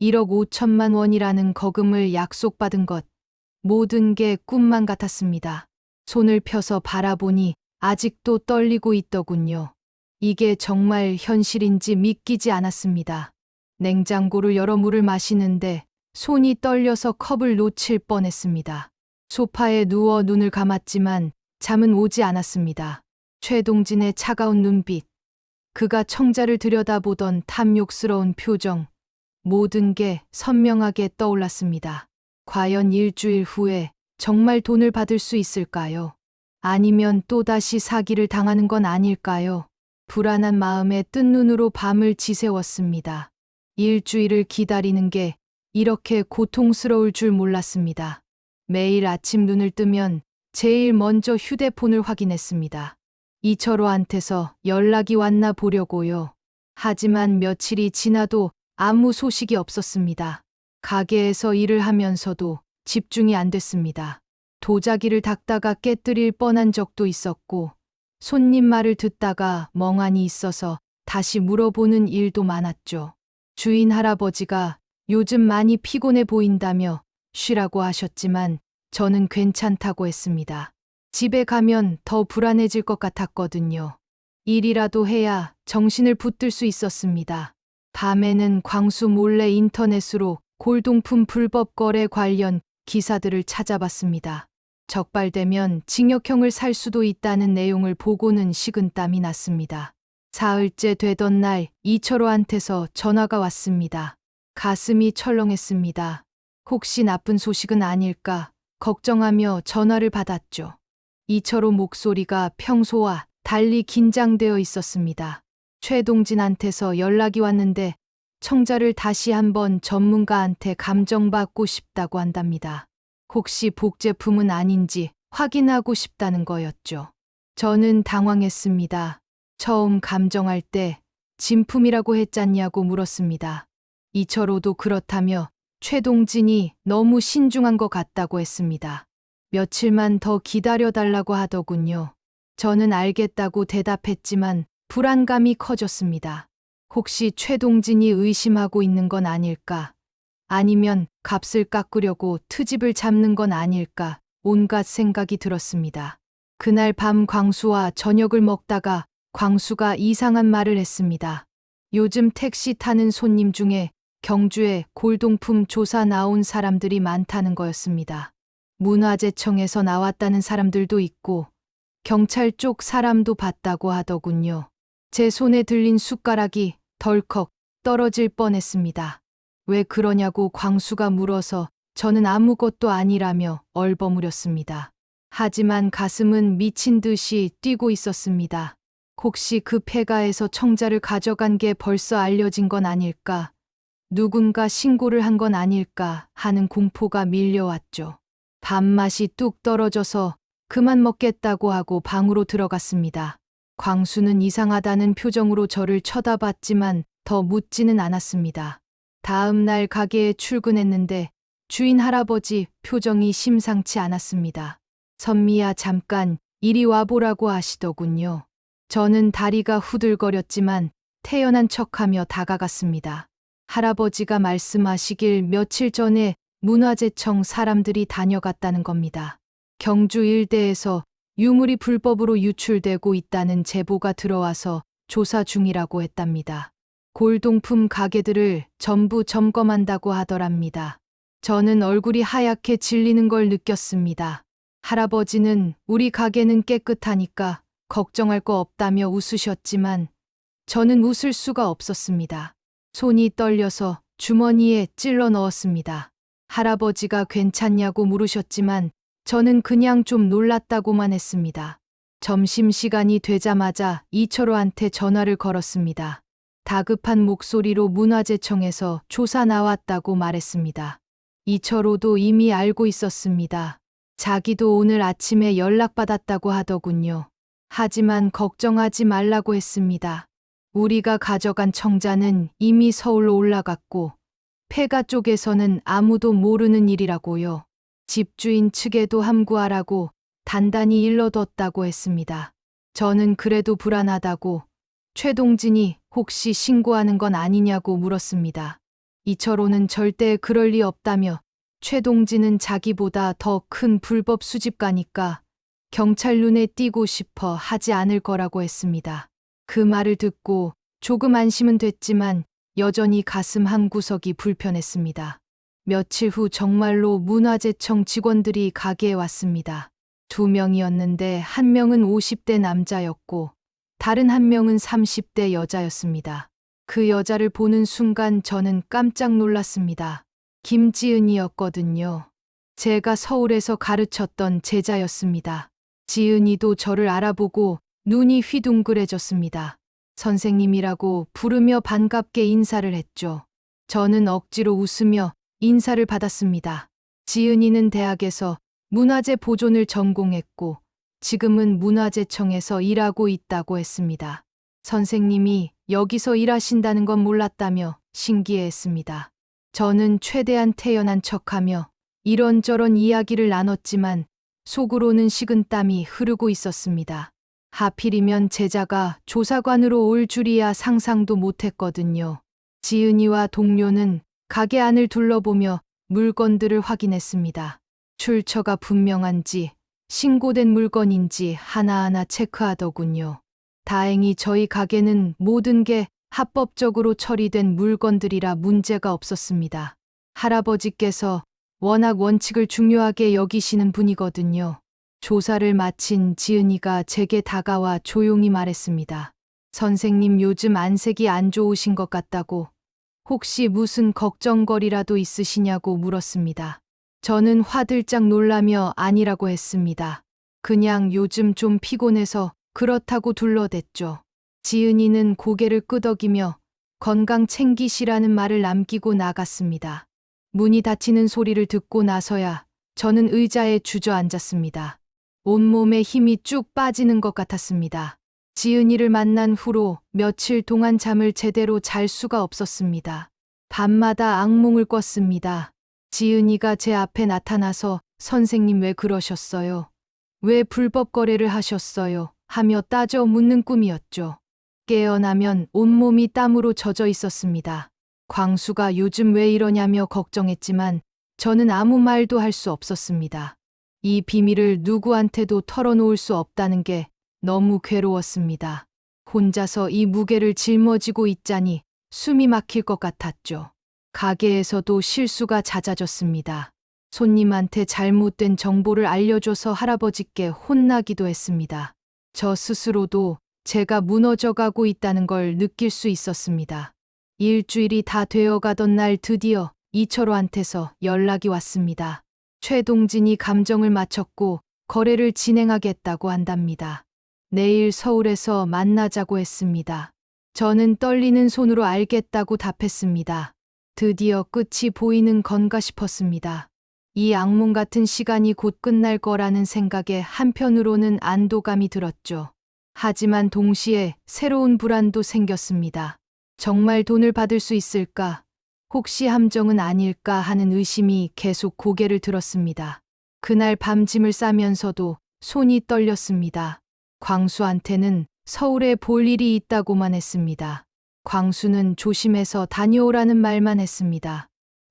Speaker 1: 1억 5천만 원이라는 거금을 약속받은 것, 모든 게 꿈만 같았습니다. 손을 펴서 바라보니 아직도 떨리고 있더군요. 이게 정말 현실인지 믿기지 않았습니다. 냉장고를 열어 물을 마시는데 손이 떨려서 컵을 놓칠 뻔했습니다. 소파에 누워 눈을 감았지만 잠은 오지 않았습니다. 최동진의 차가운 눈빛, 그가 청자를 들여다보던 탐욕스러운 표정, 모든 게 선명하게 떠올랐습니다. 과연 일주일 후에 정말 돈을 받을 수 있을까요? 아니면 또다시 사기를 당하는 건 아닐까요? 불안한 마음에 뜬 눈으로 밤을 지새웠습니다. 일주일을 기다리는 게 이렇게 고통스러울 줄 몰랐습니다. 매일 아침 눈을 뜨면 제일 먼저 휴대폰을 확인했습니다. 이철호한테서 연락이 왔나 보려고요. 하지만 며칠이 지나도 아무 소식이 없었습니다. 가게에서 일을 하면서도 집중이 안 됐습니다. 도자기를 닦다가 깨뜨릴 뻔한 적도 있었고, 손님 말을 듣다가 멍하니 있어서 다시 물어보는 일도 많았죠. 주인 할아버지가 요즘 많이 피곤해 보인다며 쉬라고 하셨지만 저는 괜찮다고 했습니다. 집에 가면 더 불안해질 것 같았거든요. 일이라도 해야 정신을 붙들 수 있었습니다. 밤에는 광수 몰래 인터넷으로 골동품 불법 거래 관련 기사들을 찾아봤습니다. 적발되면 징역형을 살 수도 있다는 내용을 보고는 식은땀이 났습니다. 사흘째 되던 날 이철호한테서 전화가 왔습니다. 가슴이 철렁했습니다. 혹시 나쁜 소식은 아닐까 걱정하며 전화를 받았죠. 이철호 목소리가 평소와 달리 긴장되어 있었습니다. 최동진한테서 연락이 왔는데 청자를 다시 한번 전문가한테 감정받고 싶다고 한답니다. 혹시 복제품은 아닌지 확인하고 싶다는 거였죠. 저는 당황했습니다. 처음 감정할 때 진품이라고 했잖냐고 물었습니다. 이철호도 그렇다며 최동진이 너무 신중한 것 같다고 했습니다. 며칠만 더 기다려달라고 하더군요. 저는 알겠다고 대답했지만 불안감이 커졌습니다. 혹시 최동진이 의심하고 있는 건 아닐까? 아니면 값을 깎으려고 트집을 잡는 건 아닐까? 온갖 생각이 들었습니다. 그날 밤 광수와 저녁을 먹다가 광수가 이상한 말을 했습니다. 요즘 택시 타는 손님 중에 경주에 골동품 조사 나온 사람들이 많다는 거였습니다. 문화재청에서 나왔다는 사람들도 있고 경찰 쪽 사람도 봤다고 하더군요. 제 손에 들린 숟가락이 덜컥 떨어질 뻔했습니다. 왜 그러냐고 광수가 물어서 저는 아무것도 아니라며 얼버무렸습니다. 하지만 가슴은 미친 듯이 뛰고 있었습니다. 혹시 그 폐가에서 청자를 가져간 게 벌써 알려진 건 아닐까? 누군가 신고를 한 건 아닐까 하는 공포가 밀려왔죠. 밥맛이 뚝 떨어져서 그만 먹겠다고 하고 방으로 들어갔습니다. 광수는 이상하다는 표정으로 저를 쳐다봤지만 더 묻지는 않았습니다. 다음 날 가게에 출근했는데 주인 할아버지 표정이 심상치 않았습니다. 선미야 잠깐 이리 와보라고 하시더군요. 저는 다리가 후들거렸지만 태연한 척하며 다가갔습니다. 할아버지가 말씀하시길 며칠 전에 문화재청 사람들이 다녀갔다는 겁니다. 경주 일대에서 유물이 불법으로 유출되고 있다는 제보가 들어와서 조사 중이라고 했답니다. 골동품 가게들을 전부 점검한다고 하더랍니다. 저는 얼굴이 하얗게 질리는 걸 느꼈습니다. 할아버지는 우리 가게는 깨끗하니까 걱정할 거 없다며 웃으셨지만 저는 웃을 수가 없었습니다. 손이 떨려서 주머니에 찔러 넣었습니다. 할아버지가 괜찮냐고 물으셨지만 저는 그냥 좀 놀랐다고만 했습니다. 점심시간이 되자마자 이철호한테 전화를 걸었습니다. 다급한 목소리로 문화재청에서 조사 나왔다고 말했습니다. 이철호도 이미 알고 있었습니다. 자기도 오늘 아침에 연락받았다고 하더군요. 하지만 걱정하지 말라고 했습니다. 우리가 가져간 청자는 이미 서울로 올라갔고 폐가 쪽에서는 아무도 모르는 일이라고요. 집주인 측에도 함구하라고 단단히 일러뒀다고 했습니다. 저는 그래도 불안하다고 최동진이 혹시 신고하는 건 아니냐고 물었습니다. 이철호는 절대 그럴 리 없다며 최동진은 자기보다 더 큰 불법 수집가니까 경찰 눈에 띄고 싶어 하지 않을 거라고 했습니다. 그 말을 듣고 조금 안심은 됐지만 여전히 가슴 한구석이 불편했습니다. 며칠 후 정말로 문화재청 직원들이 가게에 왔습니다. 2명이었는데 1명은 50대 남자였고 다른 1명은 30대 여자였습니다. 그 여자를 보는 순간 저는 깜짝 놀랐습니다. 김지은이었거든요. 제가 서울에서 가르쳤던 제자였습니다. 지은이도 저를 알아보고 눈이 휘둥그레졌습니다. 선생님이라고 부르며 반갑게 인사를 했죠. 저는 억지로 웃으며 인사를 받았습니다. 지은이는 대학에서 문화재 보존을 전공했고 지금은 문화재청에서 일하고 있다고 했습니다. 선생님이 여기서 일하신다는 건 몰랐다며 신기해했습니다. 저는 최대한 태연한 척하며 이런저런 이야기를 나눴지만 속으로는 식은땀이 흐르고 있었습니다. 하필이면 제자가 조사관으로 올 줄이야 상상도 못했거든요. 지은이와 동료는 가게 안을 둘러보며 물건들을 확인했습니다. 출처가 분명한지 신고된 물건인지 하나하나 체크하더군요. 다행히 저희 가게는 모든 게 합법적으로 처리된 물건들이라 문제가 없었습니다. 할아버지께서 워낙 원칙을 중요하게 여기시는 분이거든요. 조사를 마친 지은이가 제게 다가와 조용히 말했습니다. 선생님 요즘 안색이 안 좋으신 것 같다고. 혹시 무슨 걱정거리라도 있으시냐고 물었습니다. 저는 화들짝 놀라며 아니라고 했습니다. 그냥 요즘 좀 피곤해서 그렇다고 둘러댔죠. 지은이는 고개를 끄덕이며 건강 챙기시라는 말을 남기고 나갔습니다. 문이 닫히는 소리를 듣고 나서야 저는 의자에 주저앉았습니다. 온몸에 힘이 쭉 빠지는 것 같았습니다. 지은이를 만난 후로 며칠 동안 잠을 제대로 잘 수가 없었습니다. 밤마다 악몽을 꿨습니다. 지은이가 제 앞에 나타나서 선생님 왜 그러셨어요? 왜 불법 거래를 하셨어요? 하며 따져 묻는 꿈이었죠. 깨어나면 온몸이 땀으로 젖어 있었습니다. 광수가 요즘 왜 이러냐며 걱정했지만 저는 아무 말도 할 수 없었습니다. 이 비밀을 누구한테도 털어놓을 수 없다는 게 너무 괴로웠습니다. 혼자서 이 무게를 짊어지고 있자니 숨이 막힐 것 같았죠. 가게에서도 실수가 잦아졌습니다. 손님한테 잘못된 정보를 알려줘서 할아버지께 혼나기도 했습니다. 저 스스로도 제가 무너져가고 있다는 걸 느낄 수 있었습니다. 일주일이 다 되어가던 날 드디어 이철호한테서 연락이 왔습니다. 최동진이 감정을 맞췄고 거래를 진행하겠다고 한답니다. 내일 서울에서 만나자고 했습니다. 저는 떨리는 손으로 알겠다고 답했습니다. 드디어 끝이 보이는 건가 싶었습니다. 이 악몽 같은 시간이 곧 끝날 거라는 생각에 한편으로는 안도감이 들었죠. 하지만 동시에 새로운 불안도 생겼습니다. 정말 돈을 받을 수 있을까? 혹시 함정은 아닐까 하는 의심이 계속 고개를 들었습니다. 그날 밤 짐을 싸면서도 손이 떨렸습니다. 광수한테는 서울에 볼 일이 있다고만 했습니다. 광수는 조심해서 다녀오라는 말만 했습니다.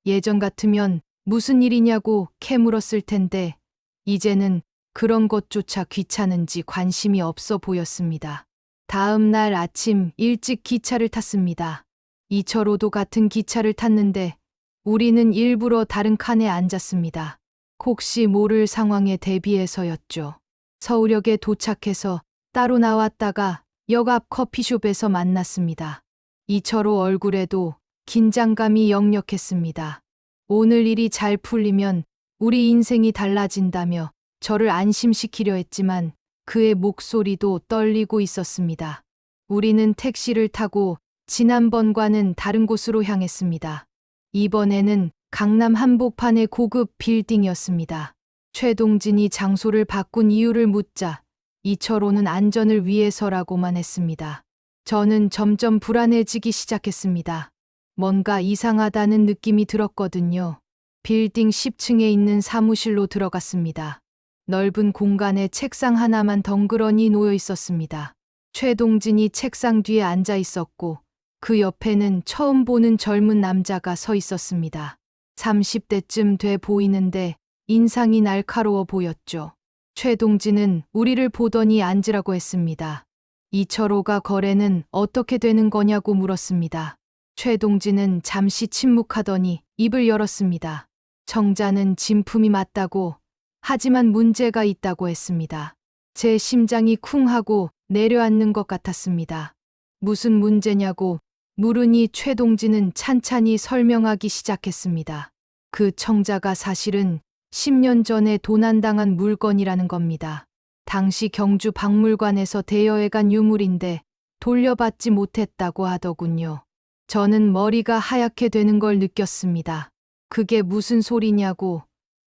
Speaker 1: 예전 같으면 무슨 일이냐고 캐물었을 텐데 이제는 그런 것조차 귀찮은지 관심이 없어 보였습니다. 다음 날 아침 일찍 기차를 탔습니다. 이철호도 같은 기차를 탔는데 우리는 일부러 다른 칸에 앉았습니다. 혹시 모를 상황에 대비해서였죠. 서울역에 도착해서 따로 나왔다가 역 앞 커피숍에서 만났습니다. 이철호 얼굴에도 긴장감이 역력했습니다. 오늘 일이 잘 풀리면 우리 인생이 달라진다며 저를 안심시키려 했지만 그의 목소리도 떨리고 있었습니다. 우리는 택시를 타고 지난번과는 다른 곳으로 향했습니다. 이번에는 강남 한복판의 고급 빌딩이었습니다. 최동진이 장소를 바꾼 이유를 묻자 이철호는 안전을 위해서라고만 했습니다. 저는 점점 불안해지기 시작했습니다. 뭔가 이상하다는 느낌이 들었거든요. 빌딩 10층에 있는 사무실로 들어갔습니다. 넓은 공간에 책상 하나만 덩그러니 놓여 있었습니다. 최동진이 책상 뒤에 앉아 있었고 그 옆에는 처음 보는 젊은 남자가 서 있었습니다. 30대쯤 돼 보이는데 인상이 날카로워 보였죠. 최동진은 우리를 보더니 앉으라고 했습니다. 이철호가 거래는 어떻게 되는 거냐고 물었습니다. 최동진은 잠시 침묵하더니 입을 열었습니다. 청자는 진품이 맞다고, 하지만 문제가 있다고 했습니다. 제 심장이 쿵 하고 내려앉는 것 같았습니다. 무슨 문제냐고 물으니 최동진은 찬찬히 설명하기 시작했습니다. 그 청자가 사실은 10년 전에 도난당한 물건이라는 겁니다. 당시 경주 박물관에서 대여해간 유물인데 돌려받지 못했다고 하더군요. 저는 머리가 하얗게 되는 걸 느꼈습니다. 그게 무슨 소리냐고.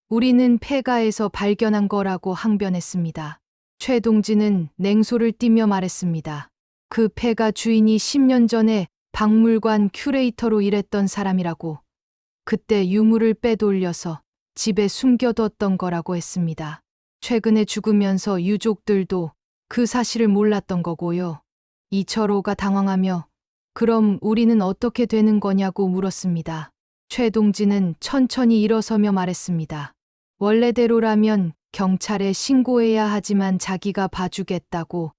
Speaker 1: 우리는 폐가에서 발견한 거라고 항변했습니다. 최동진은 냉소를 띠며 말했습니다. 그 폐가 주인이 10년 전에 박물관 큐레이터로 일했던 사람이라고. 그때 유물을 빼돌려서 집에 숨겨뒀던 거라고 했습니다. 최근에 죽으면서 유족들도 그 사실을 몰랐던 거고요. 이철호가 당황하며 그럼 우리는 어떻게 되는 거냐고 물었습니다. 최동진은 천천히 일어서며 말했습니다. 원래대로라면 경찰에 신고해야 하지만 자기가 봐주겠다고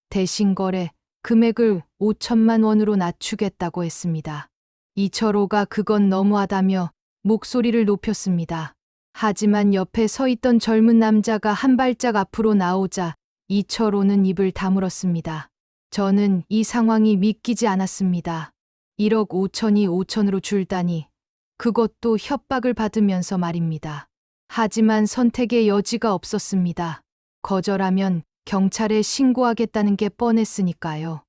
Speaker 1: 대신 거래 금액을 5천만 원으로 낮추겠다고 했습니다. 이철호가 그건 너무하다며 목소리를 높였습니다. 하지만 옆에 서 있던 젊은 남자가 한 발짝 앞으로 나오자 이철호는 입을 다물었습니다. 저는 이 상황이 믿기지 않았습니다. 1억 5천이 5천으로 줄다니 그것도 협박을 받으면서 말입니다. 하지만 선택의 여지가 없었습니다. 거절하면 경찰에 신고하겠다는 게 뻔했으니까요.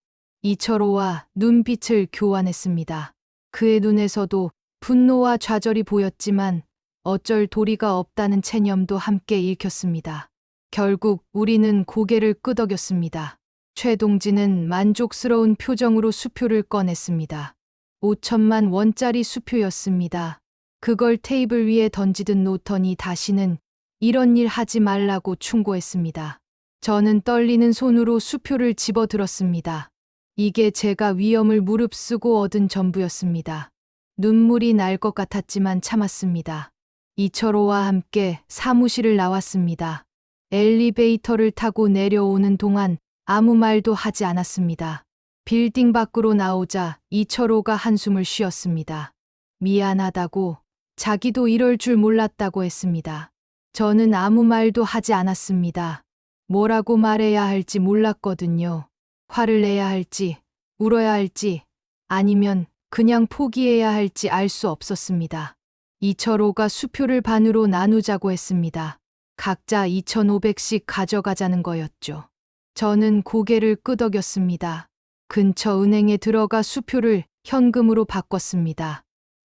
Speaker 1: 이철호와 눈빛을 교환했습니다. 그의 눈에서도 분노와 좌절이 보였지만 어쩔 도리가 없다는 체념도 함께 읽혔습니다. 결국 우리는 고개를 끄덕였습니다. 최동진은 만족스러운 표정으로 수표를 꺼냈습니다. 5천만 원짜리 수표였습니다. 그걸 테이블 위에 던지듯 놓더니 다시는 이런 일 하지 말라고 충고했습니다. 저는 떨리는 손으로 수표를 집어들었습니다. 이게 제가 위험을 무릅쓰고 얻은 전부였습니다. 눈물이 날 것 같았지만 참았습니다. 이철호와 함께 사무실을 나왔습니다. 엘리베이터를 타고 내려오는 동안 아무 말도 하지 않았습니다. 빌딩 밖으로 나오자 이철호가 한숨을 쉬었습니다. 미안하다고, 자기도 이럴 줄 몰랐다고 했습니다. 저는 아무 말도 하지 않았습니다. 뭐라고 말해야 할지 몰랐거든요. 화를 내야 할지, 울어야 할지, 아니면 그냥 포기해야 할지 알 수 없었습니다. 이철호가 수표를 반으로 나누자고 했습니다. 각자 2,500씩 가져가자는 거였죠. 저는 고개를 끄덕였습니다. 근처 은행에 들어가 수표를 현금으로 바꿨습니다.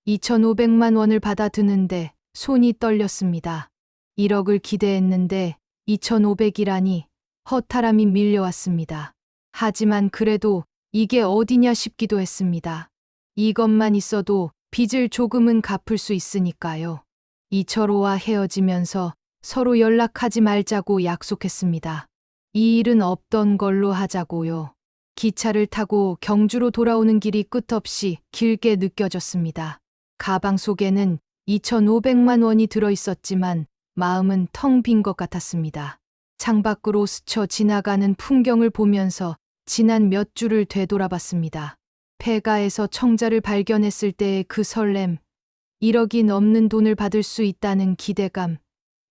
Speaker 1: 2,500만 원을 받아드는데 손이 떨렸습니다. 1억을 기대했는데 2,500이라니 허탈함이 밀려왔습니다. 하지만 그래도 이게 어디냐 싶기도 했습니다. 이것만 있어도 빚을 조금은 갚을 수 있으니까요. 이철호와 헤어지면서 서로 연락하지 말자고 약속했습니다. 이 일은 없던 걸로 하자고요. 기차를 타고 경주로 돌아오는 길이 끝없이 길게 느껴졌습니다. 가방 속에는 2,500만 원이 들어있었지만 마음은 텅 빈 것 같았습니다. 창밖으로 스쳐 지나가는 풍경을 보면서 지난 몇 주를 되돌아봤습니다. 폐가에서 청자를 발견했을 때의 그 설렘, 1억이 넘는 돈을 받을 수 있다는 기대감,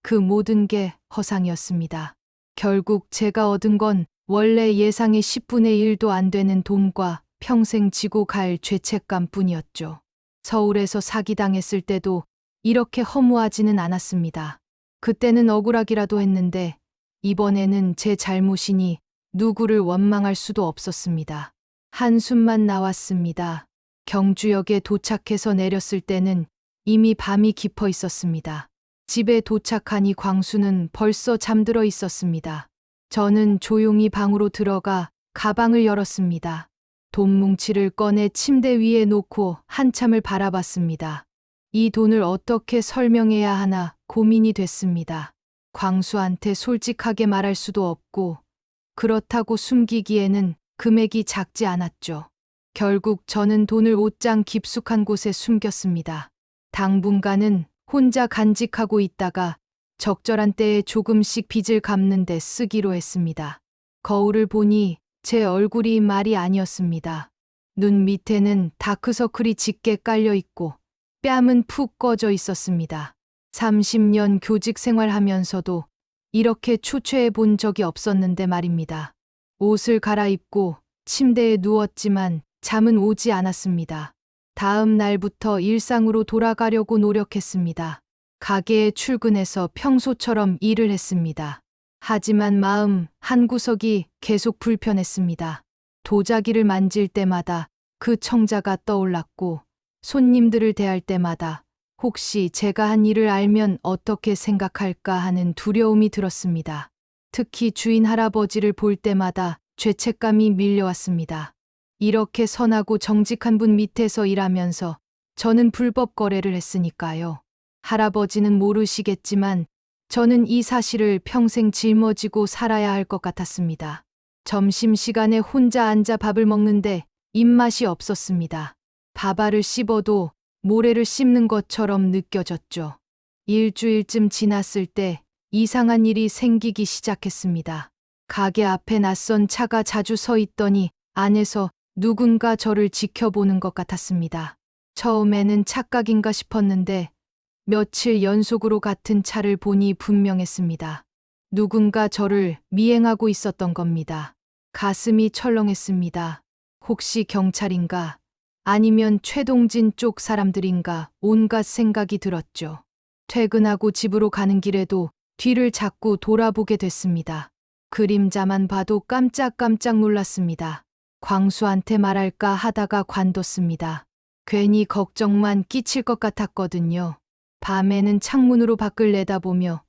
Speaker 1: 그 모든 게 허상이었습니다. 결국 제가 얻은 건 원래 예상의 10분의 1도 안 되는 돈과 평생 지고 갈 죄책감 뿐이었죠. 서울에서 사기당했을 때도 이렇게 허무하지는 않았습니다. 그때는 억울하기라도 했는데 이번에는 제 잘못이니 누구를 원망할 수도 없었습니다. 한숨만 나왔습니다. 경주역에 도착해서 내렸을 때는 이미 밤이 깊어 있었습니다. 집에 도착하니 광수는 벌써 잠들어 있었습니다. 저는 조용히 방으로 들어가 가방을 열었습니다. 돈 뭉치를 꺼내 침대 위에 놓고 한참을 바라봤습니다. 이 돈을 어떻게 설명해야 하나 고민이 됐습니다. 광수한테 솔직하게 말할 수도 없고 그렇다고 숨기기에는 금액이 작지 않았죠. 결국 저는 돈을 옷장 깊숙한 곳에 숨겼습니다. 당분간은 혼자 간직하고 있다가 적절한 때에 조금씩 빚을 갚는 데 쓰기로 했습니다. 거울을 보니 제 얼굴이 말이 아니었습니다. 눈 밑에는 다크서클이 짙게 깔려 있고 뺨은 푹 꺼져 있었습니다. 30년 교직 생활하면서도 이렇게 초췌해 본 적이 없었는데 말입니다. 옷을 갈아입고 침대에 누웠지만 잠은 오지 않았습니다. 다음 날부터 일상으로 돌아가려고 노력했습니다. 가게에 출근해서 평소처럼 일을 했습니다. 하지만 마음 한구석이 계속 불편했습니다. 도자기를 만질 때마다 그 청자가 떠올랐고 손님들을 대할 때마다 혹시 제가 한 일을 알면 어떻게 생각할까 하는 두려움이 들었습니다. 특히 주인 할아버지를 볼 때마다 죄책감이 밀려왔습니다. 이렇게 선하고 정직한 분 밑에서 일하면서 저는 불법 거래를 했으니까요. 할아버지는 모르시겠지만 저는 이 사실을 평생 짊어지고 살아야 할 것 같았습니다. 점심시간에 혼자 앉아 밥을 먹는데 입맛이 없었습니다. 밥알을 씹어도 모래를 씹는 것처럼 느껴졌죠. 일주일쯤 지났을 때 이상한 일이 생기기 시작했습니다. 가게 앞에 낯선 차가 자주 서 있더니 안에서 누군가 저를 지켜보는 것 같았습니다. 처음에는 착각인가 싶었는데 며칠 연속으로 같은 차를 보니 분명했습니다. 누군가 저를 미행하고 있었던 겁니다. 가슴이 철렁했습니다. 혹시 경찰인가? 아니면 최동진 쪽 사람들인가 온갖 생각이 들었죠. 퇴근하고 집으로 가는 길에도 뒤를 자꾸 돌아보게 됐습니다. 그림자만 봐도 깜짝깜짝 놀랐습니다. 광수한테 말할까 하다가 관뒀습니다. 괜히 걱정만 끼칠 것 같았거든요. 밤에는 창문으로 밖을 내다보며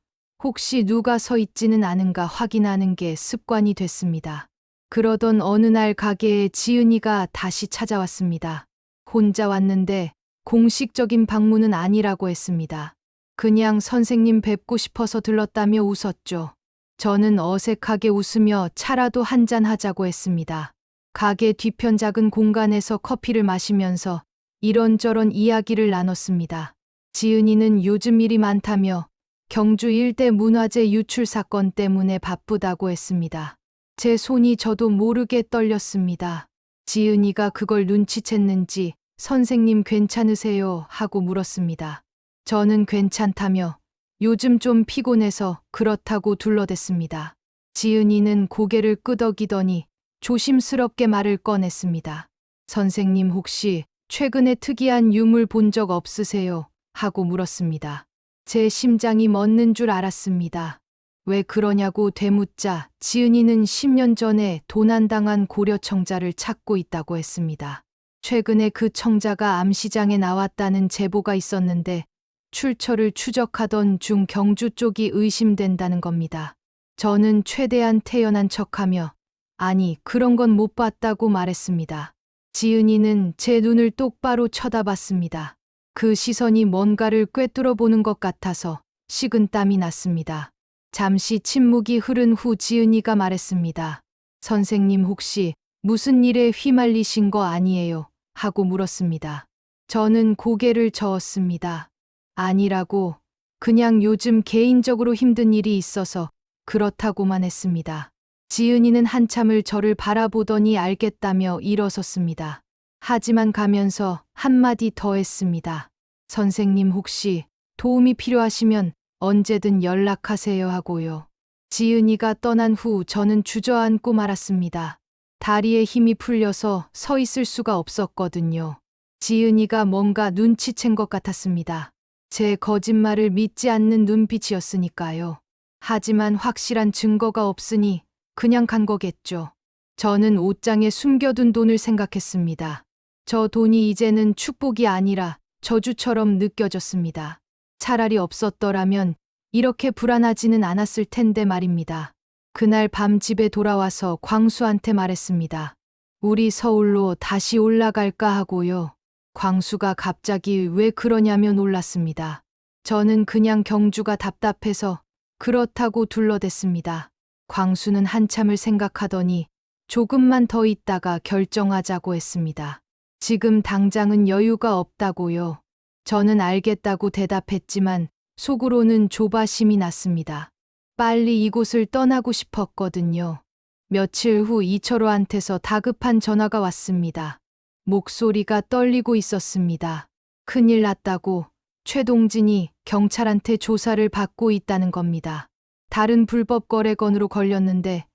Speaker 1: 혹시 누가 서 있지는 않은가 확인하는 게 습관이 됐습니다. 그러던 어느 날 가게에 지은이가 다시 찾아왔습니다. 혼자 왔는데 공식적인 방문은 아니라고 했습니다. 그냥 선생님 뵙고 싶어서 들렀다며 웃었죠. 저는 어색하게 웃으며 차라도 한잔 하자고 했습니다. 가게 뒤편 작은 공간에서 커피를 마시면서 이런저런 이야기를 나눴습니다. 지은이는 요즘 일이 많다며 경주 일대 문화재 유출 사건 때문에 바쁘다고 했습니다. 제 손이 저도 모르게 떨렸습니다. 지은이가 그걸 눈치챘는지 선생님 괜찮으세요? 하고 물었습니다. 저는 괜찮다며 요즘 좀 피곤해서 그렇다고 둘러댔습니다. 지은이는 고개를 끄덕이더니 조심스럽게 말을 꺼냈습니다. 선생님 혹시 최근에 특이한 유물 본 적 없으세요? 하고 물었습니다. 제 심장이 멎는 줄 알았습니다. 왜 그러냐고 되묻자 지은이는 10년 전에 도난당한 고려 청자를 찾고 있다고 했습니다. 최근에 그 청자가 암시장에 나왔다는 제보가 있었는데 출처를 추적하던 중 경주 쪽이 의심된다는 겁니다. 저는 최대한 태연한 척하며 아니 그런 건 못 봤다고 말했습니다. 지은이는 제 눈을 똑바로 쳐다봤습니다. 그 시선이 뭔가를 꿰뚫어 보는 것 같아서 식은땀이 났습니다. 잠시 침묵이 흐른 후 지은이가 말했습니다. 선생님 혹시 무슨 일에 휘말리신 거 아니에요? 하고 물었습니다. 저는 고개를 저었습니다. 아니라고 그냥 요즘 개인적으로 힘든 일이 있어서 그렇다고만 했습니다. 지은이는 한참을 저를 바라보더니 알겠다며 일어섰습니다. 하지만 가면서 한마디 더 했습니다. 선생님 혹시 도움이 필요하시면 언제든 연락하세요 하고요. 지은이가 떠난 후 저는 주저앉고 말았습니다. 다리에 힘이 풀려서 서 있을 수가 없었거든요. 지은이가 뭔가 눈치챈 것 같았습니다. 제 거짓말을 믿지 않는 눈빛이었으니까요. 하지만 확실한 증거가 없으니 그냥 간 거겠죠. 저는 옷장에 숨겨둔 돈을 생각했습니다. 저 돈이 이제는 축복이 아니라 저주처럼 느껴졌습니다. 차라리 없었더라면 이렇게 불안하지는 않았을 텐데 말입니다. 그날 밤 집에 돌아와서 광수한테 말했습니다. 우리 서울로 다시 올라갈까 하고요. 광수가 갑자기 왜 그러냐며 놀랐습니다. 저는 그냥 경주가 답답해서 그렇다고 둘러댔습니다. 광수는 한참을 생각하더니 조금만 더 있다가 결정하자고 했습니다. 지금 당장은 여유가 없다고요. 저는 알겠다고 대답했지만 속으로는 조바심이 났습니다. 빨리 이곳을 떠나고 싶었거든요. 며칠 후 이철호한테서 다급한 전화가 왔습니다. 목소리가 떨리고 있었습니다. 큰일 났다고 최동진이 경찰한테 조사를 받고 있다는 겁니다. 다른 불법 거래 건으로 걸렸는데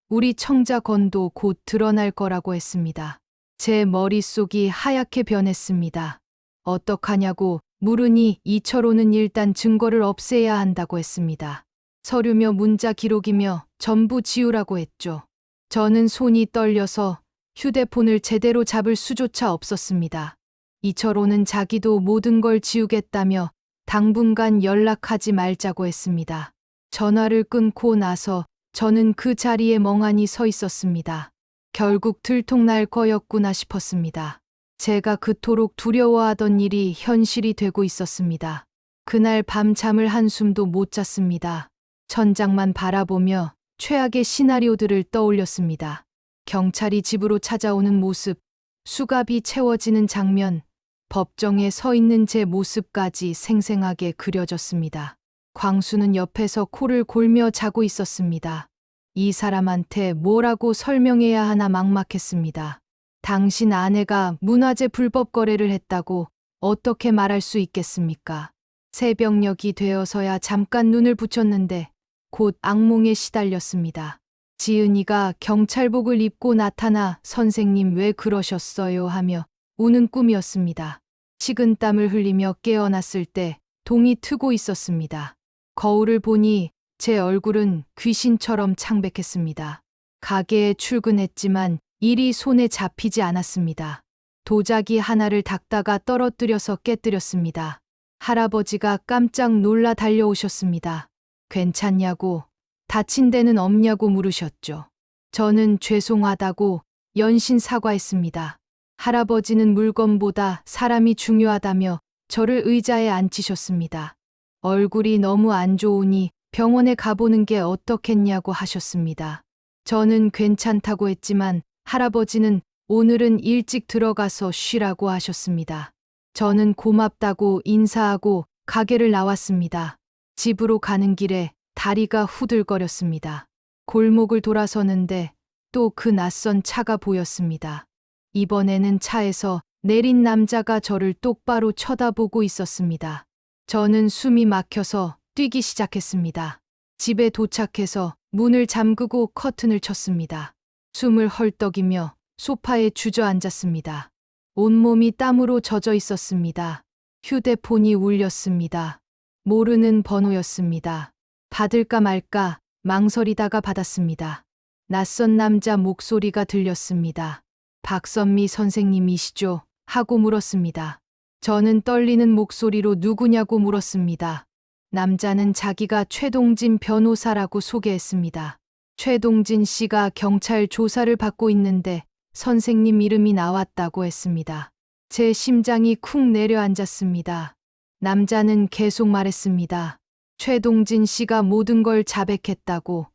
Speaker 1: 우리 청자 건도 곧 드러날 거라고 했습니다. 제 머릿속이 하얗게 변했습니다. 어떡하냐고 물으니 이철호는 일단 증거를 없애야 한다고 했습니다. 서류며 문자 기록이며 전부 지우라고 했죠. 저는 손이 떨려서 휴대폰을 제대로 잡을 수조차 없었습니다. 이철호는 자기도 모든 걸 지우겠다며 당분간 연락하지 말자고 했습니다. 전화를 끊고 나서 저는 그 자리에 멍하니 서 있었습니다. 결국 들통날 거였구나 싶었습니다. 제가 그토록 두려워하던 일이 현실이 되고 있었습니다. 그날 밤 잠을 한숨도 못 잤습니다. 천장만 바라보며 최악의 시나리오들을 떠올렸습니다. 경찰이 집으로 찾아오는 모습, 수갑이 채워지는 장면, 법정에 서 있는 제 모습까지 생생하게 그려졌습니다. 광수는 옆에서 코를 골며 자고 있었습니다. 이 사람한테 뭐라고 설명해야 하나 막막했습니다. 당신 아내가 문화재 불법 거래를 했다고 어떻게 말할 수 있겠습니까? 새벽녘이 되어서야 잠깐 눈을 붙였는데 곧 악몽에 시달렸습니다. 지은이가 경찰복을 입고 나타나 선생님 왜 그러셨어요 하며 우는 꿈이었습니다. 식은땀을 흘리며 깨어났을 때 동이 트고 있었습니다. 거울을 보니 제 얼굴은 귀신처럼 창백했습니다. 가게에 출근했지만 일이 손에 잡히지 않았습니다. 도자기 하나를 닦다가 떨어뜨려서 깨뜨렸습니다. 할아버지가 깜짝 놀라 달려오셨습니다. 괜찮냐고, 다친 데는 없냐고 물으셨죠. 저는 죄송하다고 연신 사과했습니다. 할아버지는 물건보다 사람이 중요하다며 저를 의자에 앉히셨습니다. 얼굴이 너무 안 좋으니 병원에 가보는 게 어떻겠냐고 하셨습니다. 저는 괜찮다고 했지만 할아버지는 오늘은 일찍 들어가서 쉬라고 하셨습니다. 저는 고맙다고 인사하고 가게를 나왔습니다. 집으로 가는 길에 다리가 후들거렸습니다. 골목을 돌아서는데 또 그 낯선 차가 보였습니다. 이번에는 차에서 내린 남자가 저를 똑바로 쳐다보고 있었습니다. 저는 숨이 막혀서 뛰기 시작했습니다. 집에 도착해서 문을 잠그고 커튼을 쳤습니다. 숨을 헐떡이며 소파에 주저앉았습니다. 온몸이 땀으로 젖어 있었습니다. 휴대폰이 울렸습니다. 모르는 번호였습니다. 받을까 말까 망설이다가 받았습니다. 낯선 남자 목소리가 들렸습니다. 박선미 선생님이시죠? 하고 물었습니다. 저는 떨리는 목소리로 누구냐고 물었습니다. 남자는 자기가 최동진 변호사라고 소개했습니다. 최동진 씨가 경찰 조사를 받고 있는데 선생님 이름이 나왔다고 했습니다. 제 심장이 쿵 내려앉았습니다. 남자는 계속 말했습니다. 최동진 씨가 모든 걸 자백했다고,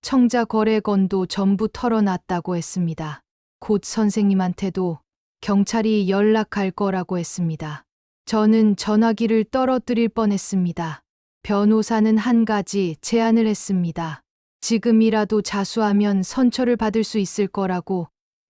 Speaker 1: 청자 거래건도 전부 털어놨다고 했습니다. 곧 선생님한테도 경찰이 연락할 거라고 했습니다. 저는 전화기를 떨어뜨릴 뻔했습니다. 변호사는 한 가지 제안을 했습니다. 지금이라도 자수하면 선처를 받을 수 있을 거라고,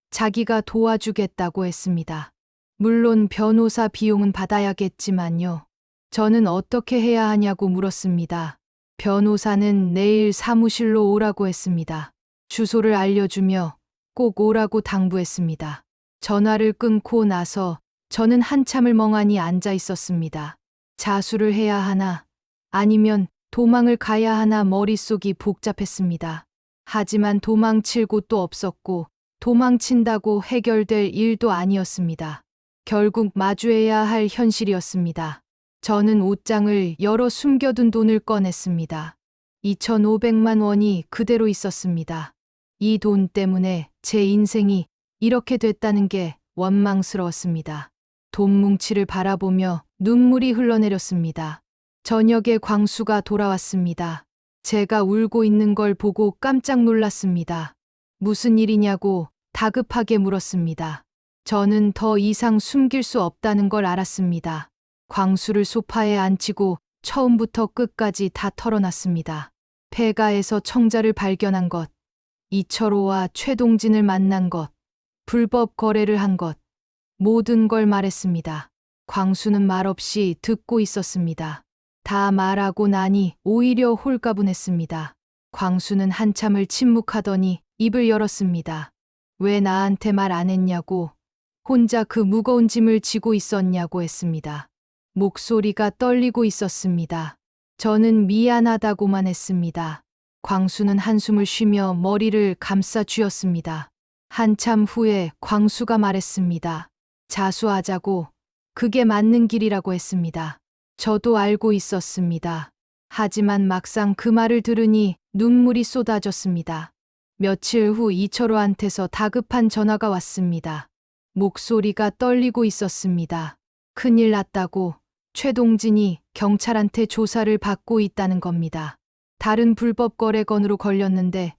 Speaker 1: 자기가 도와주겠다고 했습니다. 물론 변호사 비용은 받아야겠지만요. 저는 어떻게 해야 하냐고 물었습니다. 변호사는 내일 사무실로 오라고 했습니다. 주소를 알려주며 꼭 오라고 당부했습니다. 전화를 끊고 나서 저는 한참을 멍하니 앉아 있었습니다. 자수를 해야 하나, 아니면 도망을 가야 하나 머릿속이 복잡했습니다. 하지만 도망칠 곳도 없었고 도망친다고 해결될 일도 아니었습니다. 결국 마주해야 할 현실이었습니다. 저는 옷장을 열어 숨겨둔 돈을 꺼냈습니다. 2,500만 원이 그대로 있었습니다. 이 돈 때문에 제 인생이 이렇게 됐다는 게 원망스러웠습니다. 돈 뭉치를 바라보며 눈물이 흘러내렸습니다. 저녁에 광수가 돌아왔습니다. 제가 울고 있는 걸 보고 깜짝 놀랐습니다. 무슨 일이냐고 다급하게 물었습니다. 저는 더 이상 숨길 수 없다는 걸 알았습니다. 광수를 소파에 앉히고 처음부터 끝까지 다 털어놨습니다. 폐가에서 청자를 발견한 것, 이철호와 최동진을 만난 것, 불법 거래를 한 것, 모든 걸 말했습니다. 광수는 말없이 듣고 있었습니다. 다 말하고 나니 오히려 홀가분했습니다. 광수는 한참을 침묵하더니 입을 열었습니다. 왜 나한테 말 안 했냐고, 혼자 그 무거운 짐을 지고 있었냐고 했습니다. 목소리가 떨리고 있었습니다. 저는 미안하다고만 했습니다. 광수는 한숨을 쉬며 머리를 감싸 쥐었습니다. 한참 후에 광수가 말했습니다. 자수하자고, 그게 맞는 길이라고 했습니다. 저도 알고 있었습니다. 하지만 막상 그 말을 들으니 눈물이 쏟아졌습니다. 며칠 후 이철호한테서 다급한 전화가 왔습니다. 목소리가 떨리고 있었습니다. 큰일 났다고, 최동진이 경찰한테 조사를 받고 있다는 겁니다. 다른 불법 거래 건으로 걸렸는데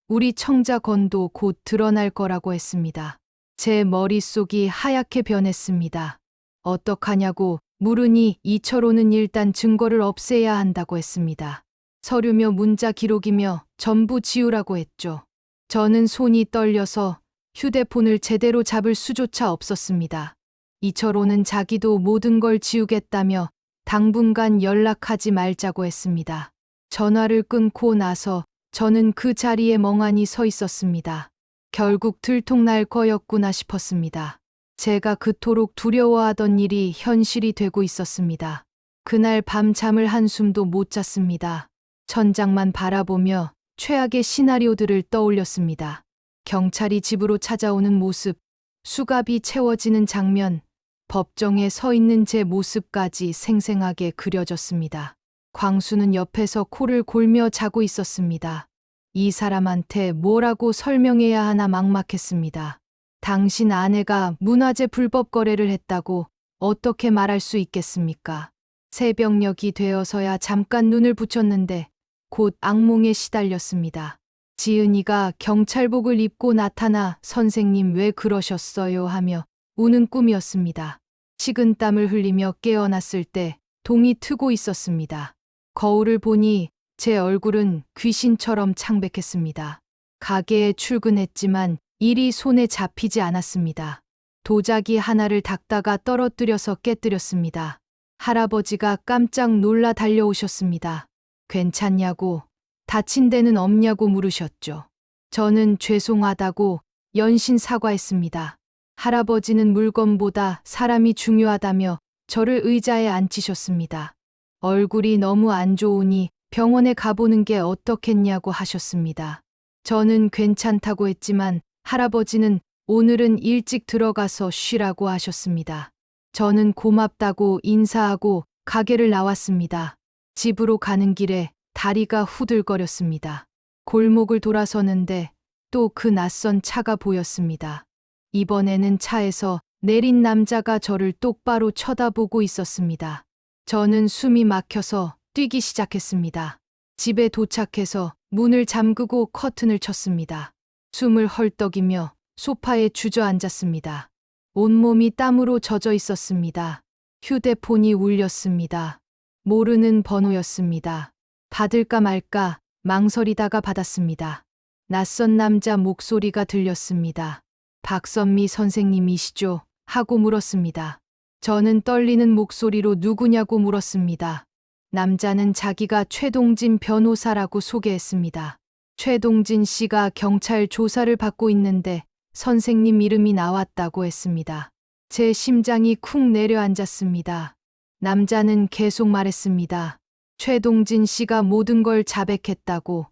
Speaker 1: 우리 청자 건도 곧 드러날 거라고 했습니다. 제 머릿속이 하얗게 변했습니다. 어떡하냐고 물으니 이철호는 일단 증거를 없애야 한다고 했습니다. 서류며 문자 기록이며 전부 지우라고 했죠. 저는 손이 떨려서 휴대폰을 제대로 잡을 수조차 없었습니다. 이철호는 자기도 모든 걸 지우겠다며 당분간 연락하지 말자고 했습니다. 전화를 끊고 나서 저는 그 자리에 멍하니 서 있었습니다. 결국 들통날 거였구나 싶었습니다. 제가 그토록 두려워하던 일이 현실이 되고 있었습니다. 그날 밤 잠을 한숨도 못 잤습니다. 천장만 바라보며 최악의 시나리오들을 떠올렸습니다. 경찰이 집으로 찾아오는 모습, 수갑이 채워지는 장면, 법정에 서 있는 제 모습까지 생생하게 그려졌습니다. 광수는 옆에서 코를 골며 자고 있었습니다. 이 사람한테 뭐라고 설명해야 하나 막막했습니다. 당신 아내가 문화재 불법 거래를 했다고 어떻게 말할 수 있겠습니까? 새벽녘이 되어서야 잠깐 눈을 붙였는데 곧 악몽에 시달렸습니다. 지은이가 경찰복을 입고 나타나 선생님 왜 그러셨어요 하며 우는 꿈이었습니다. 식은땀을 흘리며 깨어났을 때 동이 트고 있었습니다. 거울을 보니 제 얼굴은 귀신처럼 창백했습니다. 가게에 출근했지만 일이 손에 잡히지 않았습니다. 도자기 하나를 닦다가 떨어뜨려서 깨뜨렸습니다. 할아버지가 깜짝 놀라 달려오셨습니다. 괜찮냐고, 다친 데는 없냐고 물으셨죠. 저는 죄송하다고 연신 사과했습니다. 할아버지는 물건보다 사람이 중요하다며 저를 의자에 앉히셨습니다. 얼굴이 너무 안 좋으니 병원에 가보는 게 어떻겠냐고 하셨습니다. 저는 괜찮다고 했지만 할아버지는 오늘은 일찍 들어가서 쉬라고 하셨습니다. 저는 고맙다고 인사하고 가게를 나왔습니다. 집으로 가는 길에 다리가 후들거렸습니다. 골목을 돌아서는데 또 그 낯선 차가 보였습니다. 이번에는 차에서 내린 남자가 저를 똑바로 쳐다보고 있었습니다. 저는 숨이 막혀서 뛰기 시작했습니다. 집에 도착해서 문을 잠그고 커튼을 쳤습니다. 숨을 헐떡이며 소파에 주저앉았습니다. 온몸이 땀으로 젖어 있었습니다. 휴대폰이 울렸습니다. 모르는 번호였습니다. 받을까 말까 망설이다가 받았습니다. 낯선 남자 목소리가 들렸습니다. 박선미 선생님이시죠? 하고 물었습니다. 저는 떨리는 목소리로 누구냐고 물었습니다. 남자는 자기가 최동진 변호사라고 소개했습니다. 최동진 씨가 경찰 조사를 받고 있는데 선생님 이름이 나왔다고 했습니다. 제 심장이 쿵 내려앉았습니다. 남자는 계속 말했습니다. 최동진 씨가 모든 걸 자백했다고,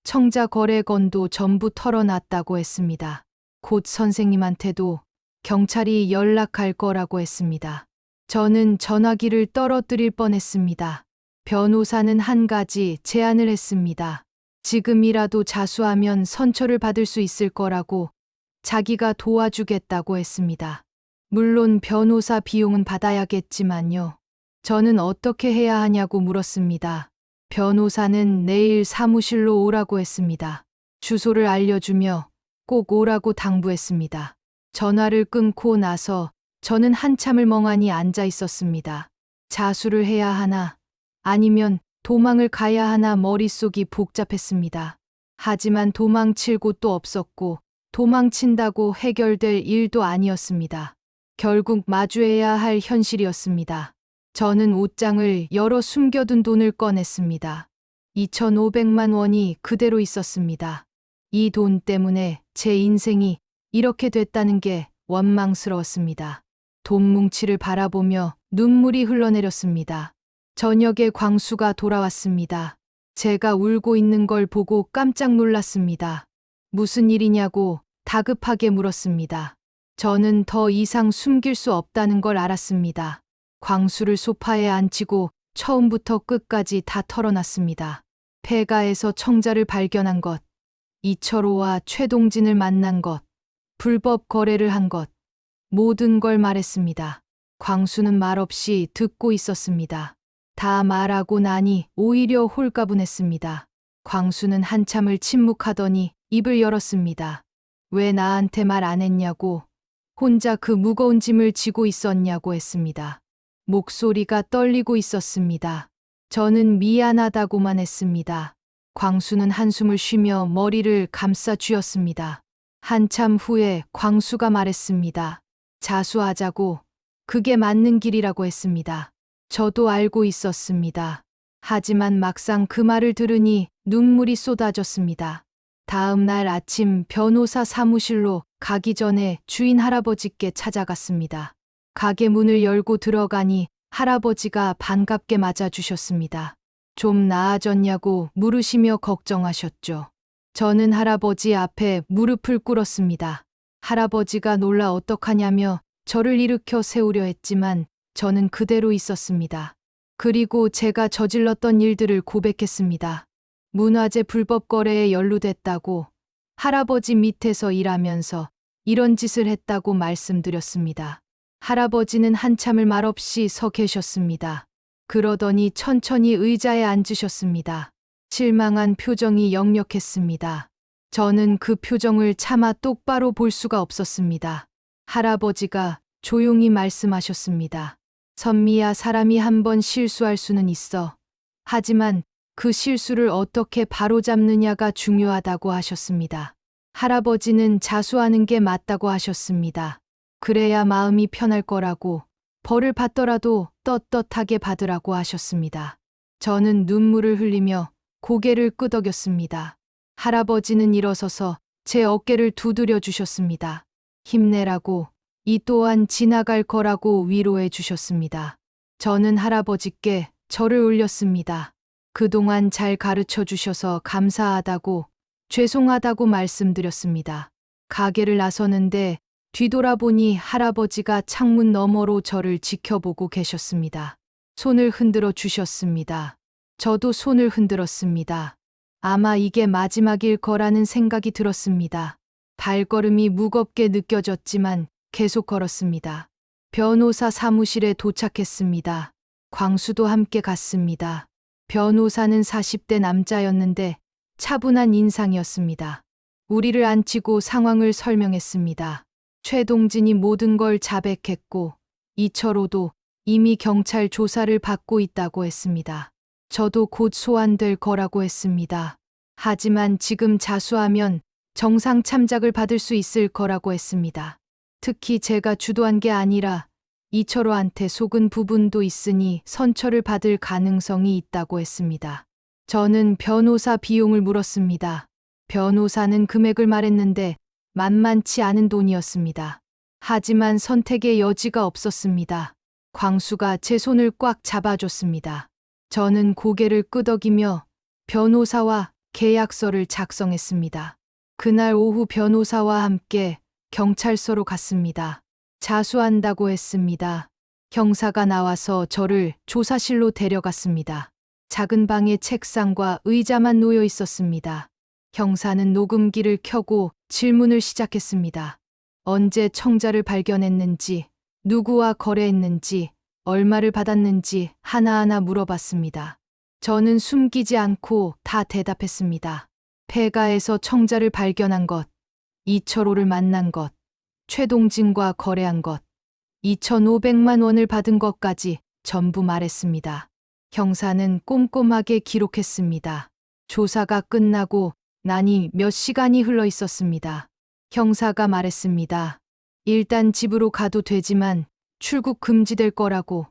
Speaker 1: 청자 거래건도 전부 털어놨다고 했습니다. 곧 선생님한테도 경찰이 연락할 거라고 했습니다. 저는 전화기를 떨어뜨릴 뻔했습니다. 변호사는 한 가지 제안을 했습니다. 지금이라도 자수하면 선처를 받을 수 있을 거라고, 자기가 도와주겠다고 했습니다. 물론 변호사 비용은 받아야겠지만요. 저는 어떻게 해야 하냐고 물었습니다. 변호사는 내일 사무실로 오라고 했습니다. 주소를 알려주며 꼭 오라고 당부했습니다. 전화를 끊고 나서 저는 한참을 멍하니 앉아 있었습니다. 자수를 해야 하나, 아니면 도망을 가야 하나 머릿속이 복잡했습니다. 하지만 도망칠 곳도 없었고 도망친다고 해결될 일도 아니었습니다. 결국 마주해야 할 현실이었습니다. 저는 옷장을 열어 숨겨둔 돈을 꺼냈습니다. 2,500만 원이 그대로 있었습니다. 이 돈 때문에 제 인생이 이렇게 됐다는 게 원망스러웠습니다. 돈 뭉치를 바라보며 눈물이 흘러내렸습니다. 저녁에 광수가 돌아왔습니다. 제가 울고 있는 걸 보고 깜짝 놀랐습니다. 무슨 일이냐고 다급하게 물었습니다. 저는 더 이상 숨길 수 없다는 걸 알았습니다. 광수를 소파에 앉히고 처음부터 끝까지 다 털어놨습니다. 폐가에서 청자를 발견한 것, 이철호와 최동진을 만난 것, 불법 거래를 한 것, 모든 걸 말했습니다. 광수는 말없이 듣고 있었습니다. 다 말하고 나니 오히려 홀가분했습니다. 광수는 한참을 침묵하더니 입을 열었습니다. 왜 나한테 말 안 했냐고, 혼자 그 무거운 짐을 지고 있었냐고 했습니다. 목소리가 떨리고 있었습니다. 저는 미안하다고만 했습니다. 광수는 한숨을 쉬며 머리를 감싸 쥐었습니다. 한참 후에 광수가 말했습니다. 자수하자고, 그게 맞는 길이라고 했습니다. 저도 알고 있었습니다. 하지만 막상 그 말을 들으니 눈물이 쏟아졌습니다. 다음 날 아침 변호사 사무실로 가기 전에 주인 할아버지께 찾아갔습니다. 가게 문을 열고 들어가니 할아버지가 반갑게 맞아주셨습니다. 좀 나아졌냐고 물으시며 걱정하셨죠. 저는 할아버지 앞에 무릎을 꿇었습니다. 할아버지가 놀라 어떡하냐며 저를 일으켜 세우려 했지만 저는 그대로 있었습니다. 그리고 제가 저질렀던 일들을 고백했습니다. 문화재 불법 거래에 연루됐다고, 할아버지 밑에서 일하면서 이런 짓을 했다고 말씀드렸습니다. 할아버지는 한참을 말없이 서 계셨습니다. 그러더니 천천히 의자에 앉으셨습니다. 실망한 표정이 역력했습니다. 저는 그 표정을 차마 똑바로 볼 수가 없었습니다. 할아버지가 조용히 말씀하셨습니다. 선미야, 사람이 한번 실수할 수는 있어. 하지만 그 실수를 어떻게 바로잡느냐가 중요하다고 하셨습니다. 할아버지는 자수하는 게 맞다고 하셨습니다. 그래야 마음이 편할 거라고, 벌을 받더라도 떳떳하게 받으라고 하셨습니다. 저는 눈물을 흘리며 고개를 끄덕였습니다. 할아버지는 일어서서 제 어깨를 두드려 주셨습니다. 힘내라고, 이 또한 지나갈 거라고 위로해 주셨습니다. 저는 할아버지께 절을 올렸습니다. 그동안 잘 가르쳐 주셔서 감사하다고, 죄송하다고 말씀드렸습니다. 가게를 나서는데 뒤돌아보니 할아버지가 창문 너머로 저를 지켜보고 계셨습니다. 손을 흔들어 주셨습니다. 저도 손을 흔들었습니다. 아마 이게 마지막일 거라는 생각이 들었습니다. 발걸음이 무겁게 느껴졌지만 계속 걸었습니다. 변호사 사무실에 도착했습니다. 광수도 함께 갔습니다. 변호사는 40대 남자였는데 차분한 인상이었습니다. 우리를 앉히고 상황을 설명했습니다. 최동진이 모든 걸 자백했고 이철호도 이미 경찰 조사를 받고 있다고 했습니다. 저도 곧 소환될 거라고 했습니다. 하지만 지금 자수하면 정상 참작을 받을 수 있을 거라고 했습니다. 특히 제가 주도한 게 아니라 이철호한테 속은 부분도 있으니 선처를 받을 가능성이 있다고 했습니다. 저는 변호사 비용을 물었습니다. 변호사는 금액을 말했는데 만만치 않은 돈이었습니다. 하지만 선택의 여지가 없었습니다. 광수가 제 손을 꽉 잡아줬습니다. 저는 고개를 끄덕이며 변호사와 계약서를 작성했습니다. 그날 오후 변호사와 함께 경찰서로 갔습니다. 자수한다고 했습니다. 형사가 나와서 저를 조사실로 데려갔습니다. 작은 방에 책상과 의자만 놓여 있었습니다. 형사는 녹음기를 켜고 질문을 시작했습니다. 언제 청자를 발견했는지, 누구와 거래했는지, 얼마를 받았는지 하나하나 물어봤습니다. 저는 숨기지 않고 다 대답했습니다. 폐가에서 청자를 발견한 것, 이철호를 만난 것, 최동진과 거래한 것, 2,500만 원을 받은 것까지 전부 말했습니다. 형사는 꼼꼼하게 기록했습니다. 조사가 끝나고 나니 몇 시간이 흘러 있었습니다. 형사가 말했습니다. 일단 집으로 가도 되지만 출국 금지될 거라고,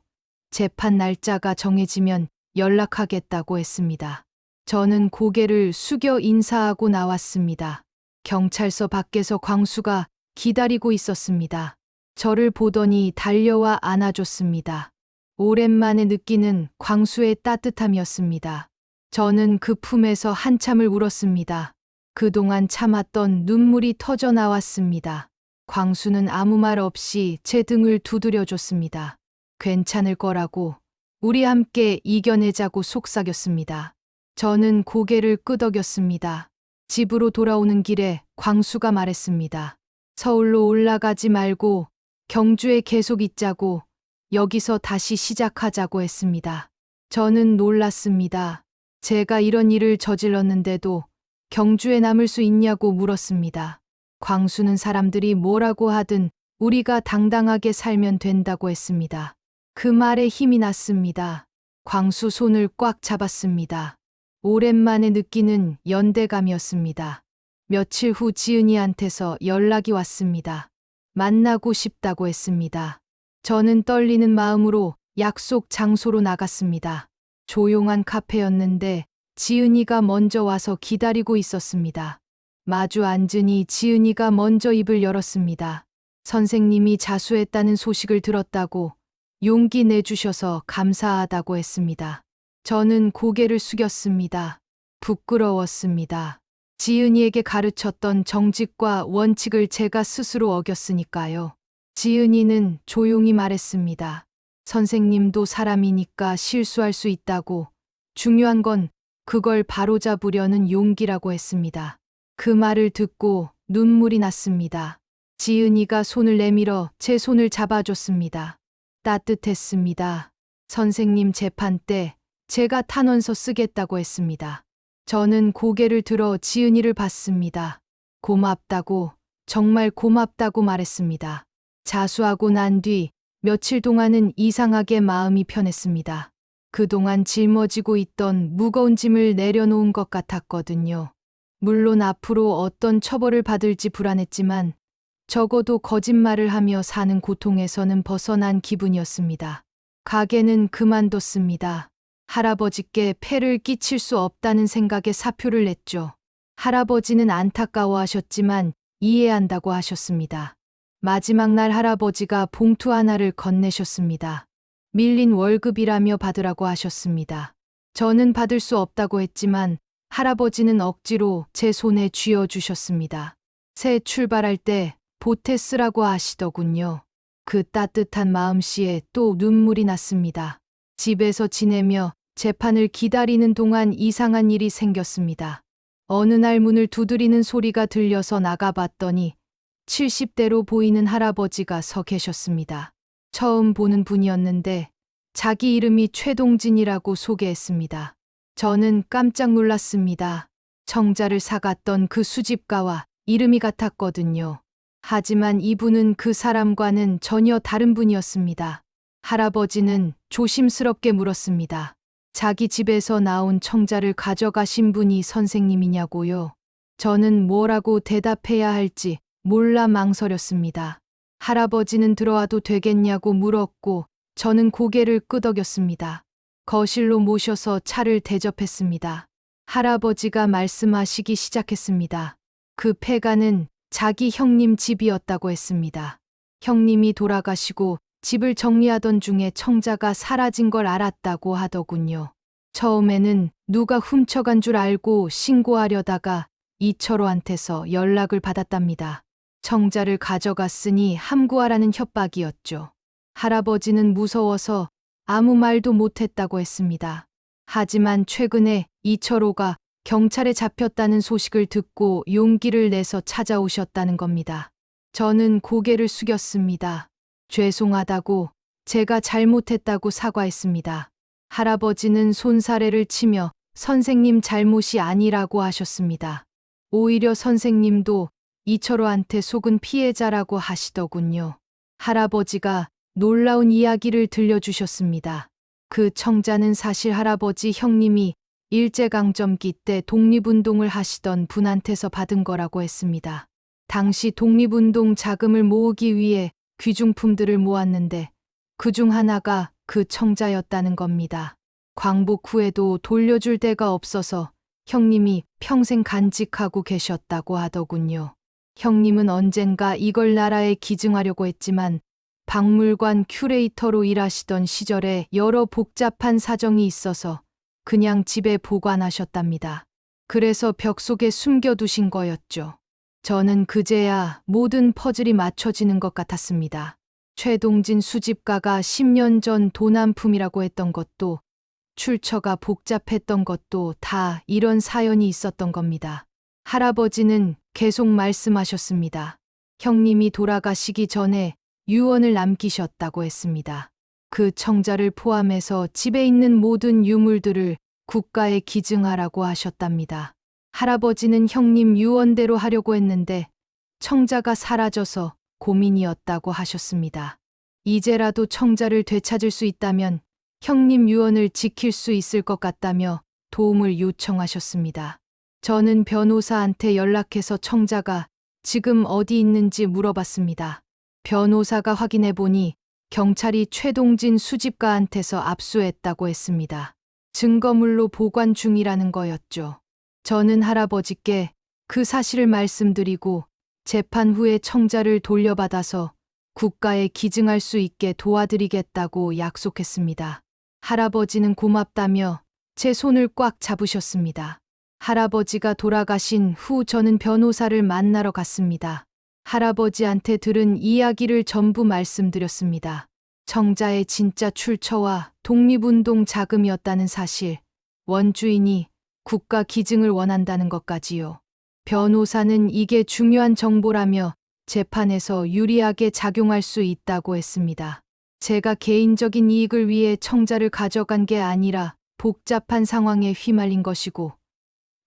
Speaker 1: 재판 날짜가 정해지면 연락하겠다고 했습니다. 저는 고개를 숙여 인사하고 나왔습니다. 경찰서 밖에서 광수가 기다리고 있었습니다. 저를 보더니 달려와 안아줬습니다. 오랜만에 느끼는 광수의 따뜻함이었습니다. 저는 그 품에서 한참을 울었습니다. 그동안 참았던 눈물이 터져 나왔습니다. 광수는 아무 말 없이 제 등을 두드려줬습니다. 괜찮을 거라고, 우리 함께 이겨내자고 속삭였습니다. 저는 고개를 끄덕였습니다. 집으로 돌아오는 길에 광수가 말했습니다. 서울로 올라가지 말고 경주에 계속 있자고, 여기서 다시 시작하자고 했습니다. 저는 놀랐습니다. 제가 이런 일을 저질렀는데도 경주에 남을 수 있냐고 물었습니다. 광수는 사람들이 뭐라고 하든 우리가 당당하게 살면 된다고 했습니다. 그 말에 힘이 났습니다. 광수 손을 꽉 잡았습니다. 오랜만에 느끼는 연대감이었습니다. 며칠 후 지은이한테서 연락이 왔습니다. 만나고 싶다고 했습니다. 저는 떨리는 마음으로 약속 장소로 나갔습니다. 조용한 카페였는데 지은이가 먼저 와서 기다리고 있었습니다. 마주 앉으니 지은이가 먼저 입을 열었습니다. 선생님이 자수했다는 소식을 들었다고 용기 내주셔서 감사하다고 했습니다. 저는 고개를 숙였습니다. 부끄러웠습니다. 지은이에게 가르쳤던 정직과 원칙을 제가 스스로 어겼으니까요. 지은이는 조용히 말했습니다. 선생님도 사람이니까 실수할 수 있다고. 중요한 건 그걸 바로잡으려는 용기라고 했습니다. 그 말을 듣고 눈물이 났습니다. 지은이가 손을 내밀어 제 손을 잡아줬습니다. 따뜻했습니다. 선생님 재판 때 제가 탄원서 쓰겠다고 했습니다. 저는 고개를 들어 지은이를 봤습니다. 고맙다고, 정말 고맙다고 말했습니다. 자수하고 난 뒤 며칠 동안은 이상하게 마음이 편했습니다. 그동안 짊어지고 있던 무거운 짐을 내려놓은 것 같았거든요. 물론 앞으로 어떤 처벌을 받을지 불안했지만 적어도 거짓말을 하며 사는 고통에서는 벗어난 기분이었습니다. 가게는 그만뒀습니다. 할아버지께 폐를 끼칠 수 없다는 생각에 사표를 냈죠. 할아버지는 안타까워하셨지만 이해한다고 하셨습니다. 마지막 날 할아버지가 봉투 하나를 건네셨습니다. 밀린 월급이라며 받으라고 하셨습니다. 저는 받을 수 없다고 했지만 할아버지는 억지로 제 손에 쥐어주셨습니다. 새 출발할 때 보태 쓰라고 하시더군요. 그 따뜻한 마음씨에 또 눈물이 났습니다. 집에서 지내며 재판을 기다리는 동안 이상한 일이 생겼습니다. 어느 날 문을 두드리는 소리가 들려서 나가봤더니 70대로 보이는 할아버지가 서 계셨습니다. 처음 보는 분이었는데 자기 이름이 최동진이라고 소개했습니다. 저는 깜짝 놀랐습니다. 청자를 사갔던 그 수집가와 이름이 같았거든요. 하지만 이분은 그 사람과는 전혀 다른 분이었습니다. 할아버지는 조심스럽게 물었습니다. 자기 집에서 나온 청자를 가져가신 분이 선생님이냐고요? 저는 뭐라고 대답해야 할지 몰라 망설였습니다. 할아버지는 들어와도 되겠냐고 물었고 저는 고개를 끄덕였습니다. 거실로 모셔서 차를 대접했습니다. 할아버지가 말씀하시기 시작했습니다. 그 폐가는 자기 형님 집이었다고 했습니다. 형님이 돌아가시고 집을 정리하던 중에 청자가 사라진 걸 알았다고 하더군요. 처음에는 누가 훔쳐간 줄 알고 신고하려다가 이철호한테서 연락을 받았답니다. 청자를 가져갔으니 함구하라는 협박이었죠. 할아버지는 무서워서 아무 말도 못했다고 했습니다. 하지만 최근에 이철호가 경찰에 잡혔다는 소식을 듣고 용기를 내서 찾아오셨다는 겁니다. 저는 고개를 숙였습니다. 죄송하다고, 제가 잘못했다고 사과했습니다. 할아버지는 손사래를 치며 선생님 잘못이 아니라고 하셨습니다. 오히려 선생님도 이철호한테 속은 피해자라고 하시더군요. 할아버지가 놀라운 이야기를 들려주셨습니다. 그 청자는 사실 할아버지 형님이 일제강점기 때 독립운동을 하시던 분한테서 받은 거라고 했습니다. 당시 독립운동 자금을 모으기 위해 귀중품들을 모았는데 그중 하나가 그 청자였다는 겁니다. 광복 후에도 돌려줄 데가 없어서 형님이 평생 간직하고 계셨다고 하더군요. 형님은 언젠가 이걸 나라에 기증하려고 했지만 박물관 큐레이터로 일하시던 시절에 여러 복잡한 사정이 있어서 그냥 집에 보관하셨답니다. 그래서 벽 속에 숨겨두신 거였죠. 저는 그제야 모든 퍼즐이 맞춰지는 것 같았습니다. 최동진 수집가가 10년 전 도난품이라고 했던 것도 출처가 복잡했던 것도 다 이런 사연이 있었던 겁니다. 할아버지는 계속 말씀하셨습니다. 형님이 돌아가시기 전에 유언을 남기셨다고 했습니다. 그 청자를 포함해서 집에 있는 모든 유물들을 국가에 기증하라고 하셨답니다. 할아버지는 형님 유언대로 하려고 했는데 청자가 사라져서 고민이었다고 하셨습니다. 이제라도 청자를 되찾을 수 있다면 형님 유언을 지킬 수 있을 것 같다며 도움을 요청하셨습니다. 저는 변호사한테 연락해서 청자가 지금 어디 있는지 물어봤습니다. 변호사가 확인해 보니 경찰이 최동진 수집가한테서 압수했다고 했습니다. 증거물로 보관 중이라는 거였죠. 저는 할아버지께 그 사실을 말씀드리고 재판 후에 청자를 돌려받아서 국가에 기증할 수 있게 도와드리겠다고 약속했습니다. 할아버지는 고맙다며 제 손을 꽉 잡으셨습니다. 할아버지가 돌아가신 후 저는 변호사를 만나러 갔습니다. 할아버지한테 들은 이야기를 전부 말씀드렸습니다. 청자의 진짜 출처와 독립운동 자금이었다는 사실, 원주인이 국가 기증을 원한다는 것까지요. 변호사는 이게 중요한 정보라며 재판에서 유리하게 작용할 수 있다고 했습니다. 제가 개인적인 이익을 위해 청자를 가져간 게 아니라 복잡한 상황에 휘말린 것이고,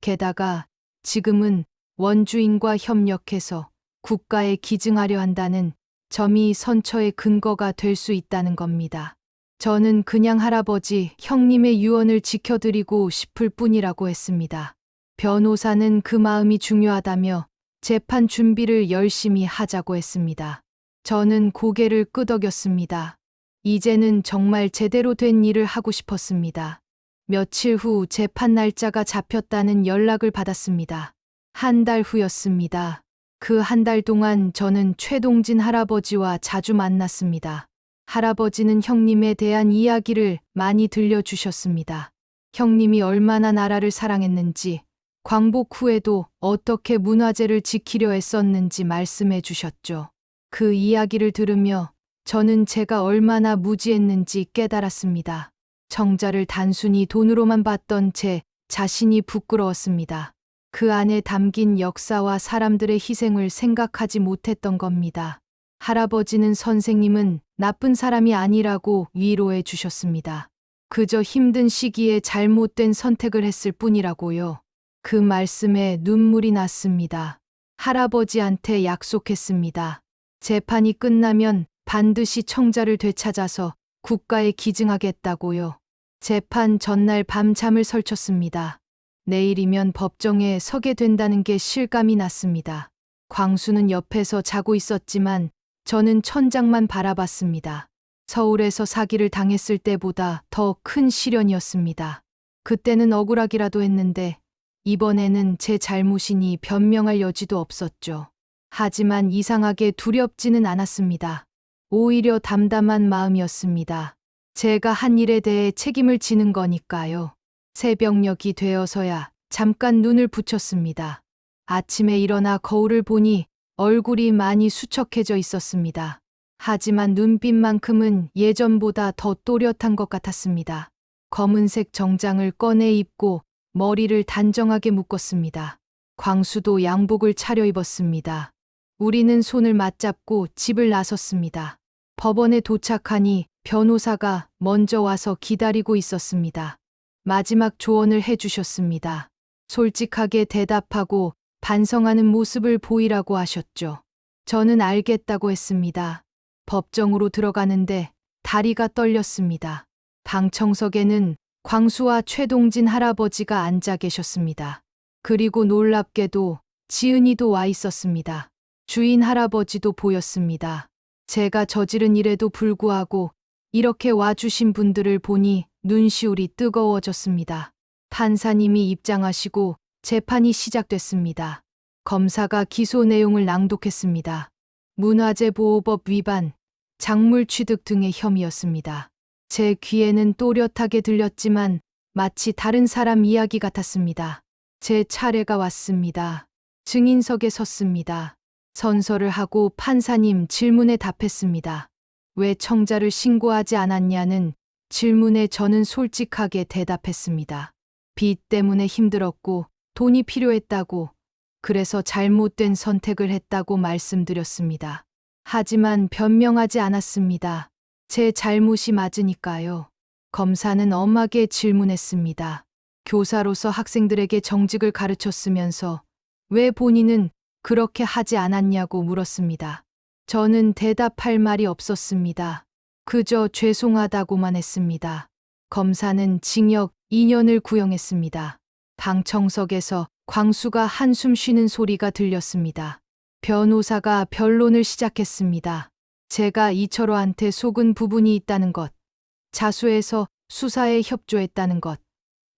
Speaker 1: 게다가 지금은 원주인과 협력해서 국가에 기증하려 한다는 점이 선처의 근거가 될 수 있다는 겁니다. 저는 그냥 할아버지, 형님의 유언을 지켜드리고 싶을 뿐이라고 했습니다. 변호사는 그 마음이 중요하다며 재판 준비를 열심히 하자고 했습니다. 저는 고개를 끄덕였습니다. 이제는 정말 제대로 된 일을 하고 싶었습니다. 며칠 후 재판 날짜가 잡혔다는 연락을 받았습니다. 한 달 후였습니다. 그 한 달 동안 저는 최동진 할아버지와 자주 만났습니다. 할아버지는 형님에 대한 이야기를 많이 들려주셨습니다. 형님이 얼마나 나라를 사랑했는지, 광복 후에도 어떻게 문화재를 지키려 애썼는지 말씀해 주셨죠. 그 이야기를 들으며 저는 제가 얼마나 무지했는지 깨달았습니다. 청자를 단순히 돈으로만 봤던 제 자신이 부끄러웠습니다. 그 안에 담긴 역사와 사람들의 희생을 생각하지 못했던 겁니다. 할아버지는 선생님은 나쁜 사람이 아니라고 위로해 주셨습니다. 그저 힘든 시기에 잘못된 선택을 했을 뿐이라고요. 그 말씀에 눈물이 났습니다. 할아버지한테 약속했습니다. 재판이 끝나면 반드시 청자를 되찾아서 국가에 기증하겠다고요. 재판 전날 밤잠을 설쳤습니다. 내일이면 법정에 서게 된다는 게 실감이 났습니다. 광수는 옆에서 자고 있었지만 저는 천장만 바라봤습니다. 서울에서 사기를 당했을 때보다 더 큰 시련이었습니다. 그때는 억울하기라도 했는데 이번에는 제 잘못이니 변명할 여지도 없었죠. 하지만 이상하게 두렵지는 않았습니다. 오히려 담담한 마음이었습니다. 제가 한 일에 대해 책임을 지는 거니까요. 새벽녘이 되어서야 잠깐 눈을 붙였습니다. 아침에 일어나 거울을 보니 얼굴이 많이 수척해져 있었습니다. 하지만 눈빛만큼은 예전보다 더 또렷한 것 같았습니다. 검은색 정장을 꺼내 입고 머리를 단정하게 묶었습니다. 광수도 양복을 차려입었습니다. 우리는 손을 맞잡고 집을 나섰습니다. 법원에 도착하니 변호사가 먼저 와서 기다리고 있었습니다. 마지막 조언을 해주셨습니다. 솔직하게 대답하고 반성하는 모습을 보이라고 하셨죠. 저는 알겠다고 했습니다. 법정으로 들어가는데 다리가 떨렸습니다. 방청석에는 광수와 최동진 할아버지가 앉아 계셨습니다. 그리고 놀랍게도 지은이도 와 있었습니다. 주인 할아버지도 보였습니다. 제가 저지른 일에도 불구하고 이렇게 와주신 분들을 보니 눈시울이 뜨거워졌습니다. 판사님이 입장하시고 재판이 시작됐습니다. 검사가 기소 내용을 낭독했습니다. 문화재보호법 위반, 작물 취득 등의 혐의였습니다. 제 귀에는 또렷하게 들렸지만 마치 다른 사람 이야기 같았습니다. 제 차례가 왔습니다. 증인석에 섰습니다. 선서를 하고 판사님 질문에 답했습니다. 왜 청자를 신고하지 않았냐는 질문에 저는 솔직하게 대답했습니다. 빚 때문에 힘들었고 돈이 필요했다고, 그래서 잘못된 선택을 했다고 말씀드렸습니다. 하지만 변명하지 않았습니다. 제 잘못이 맞으니까요. 검사는 엄하게 질문했습니다. 교사로서 학생들에게 정직을 가르쳤으면서 왜 본인은 그렇게 하지 않았냐고 물었습니다. 저는 대답할 말이 없었습니다. 그저 죄송하다고만 했습니다. 검사는 징역 2년을 구형했습니다. 방청석에서 광수가 한숨 쉬는 소리가 들렸습니다. 변호사가 변론을 시작했습니다. 제가 이철호한테 속은 부분이 있다는 것, 자수해서 수사에 협조했다는 것,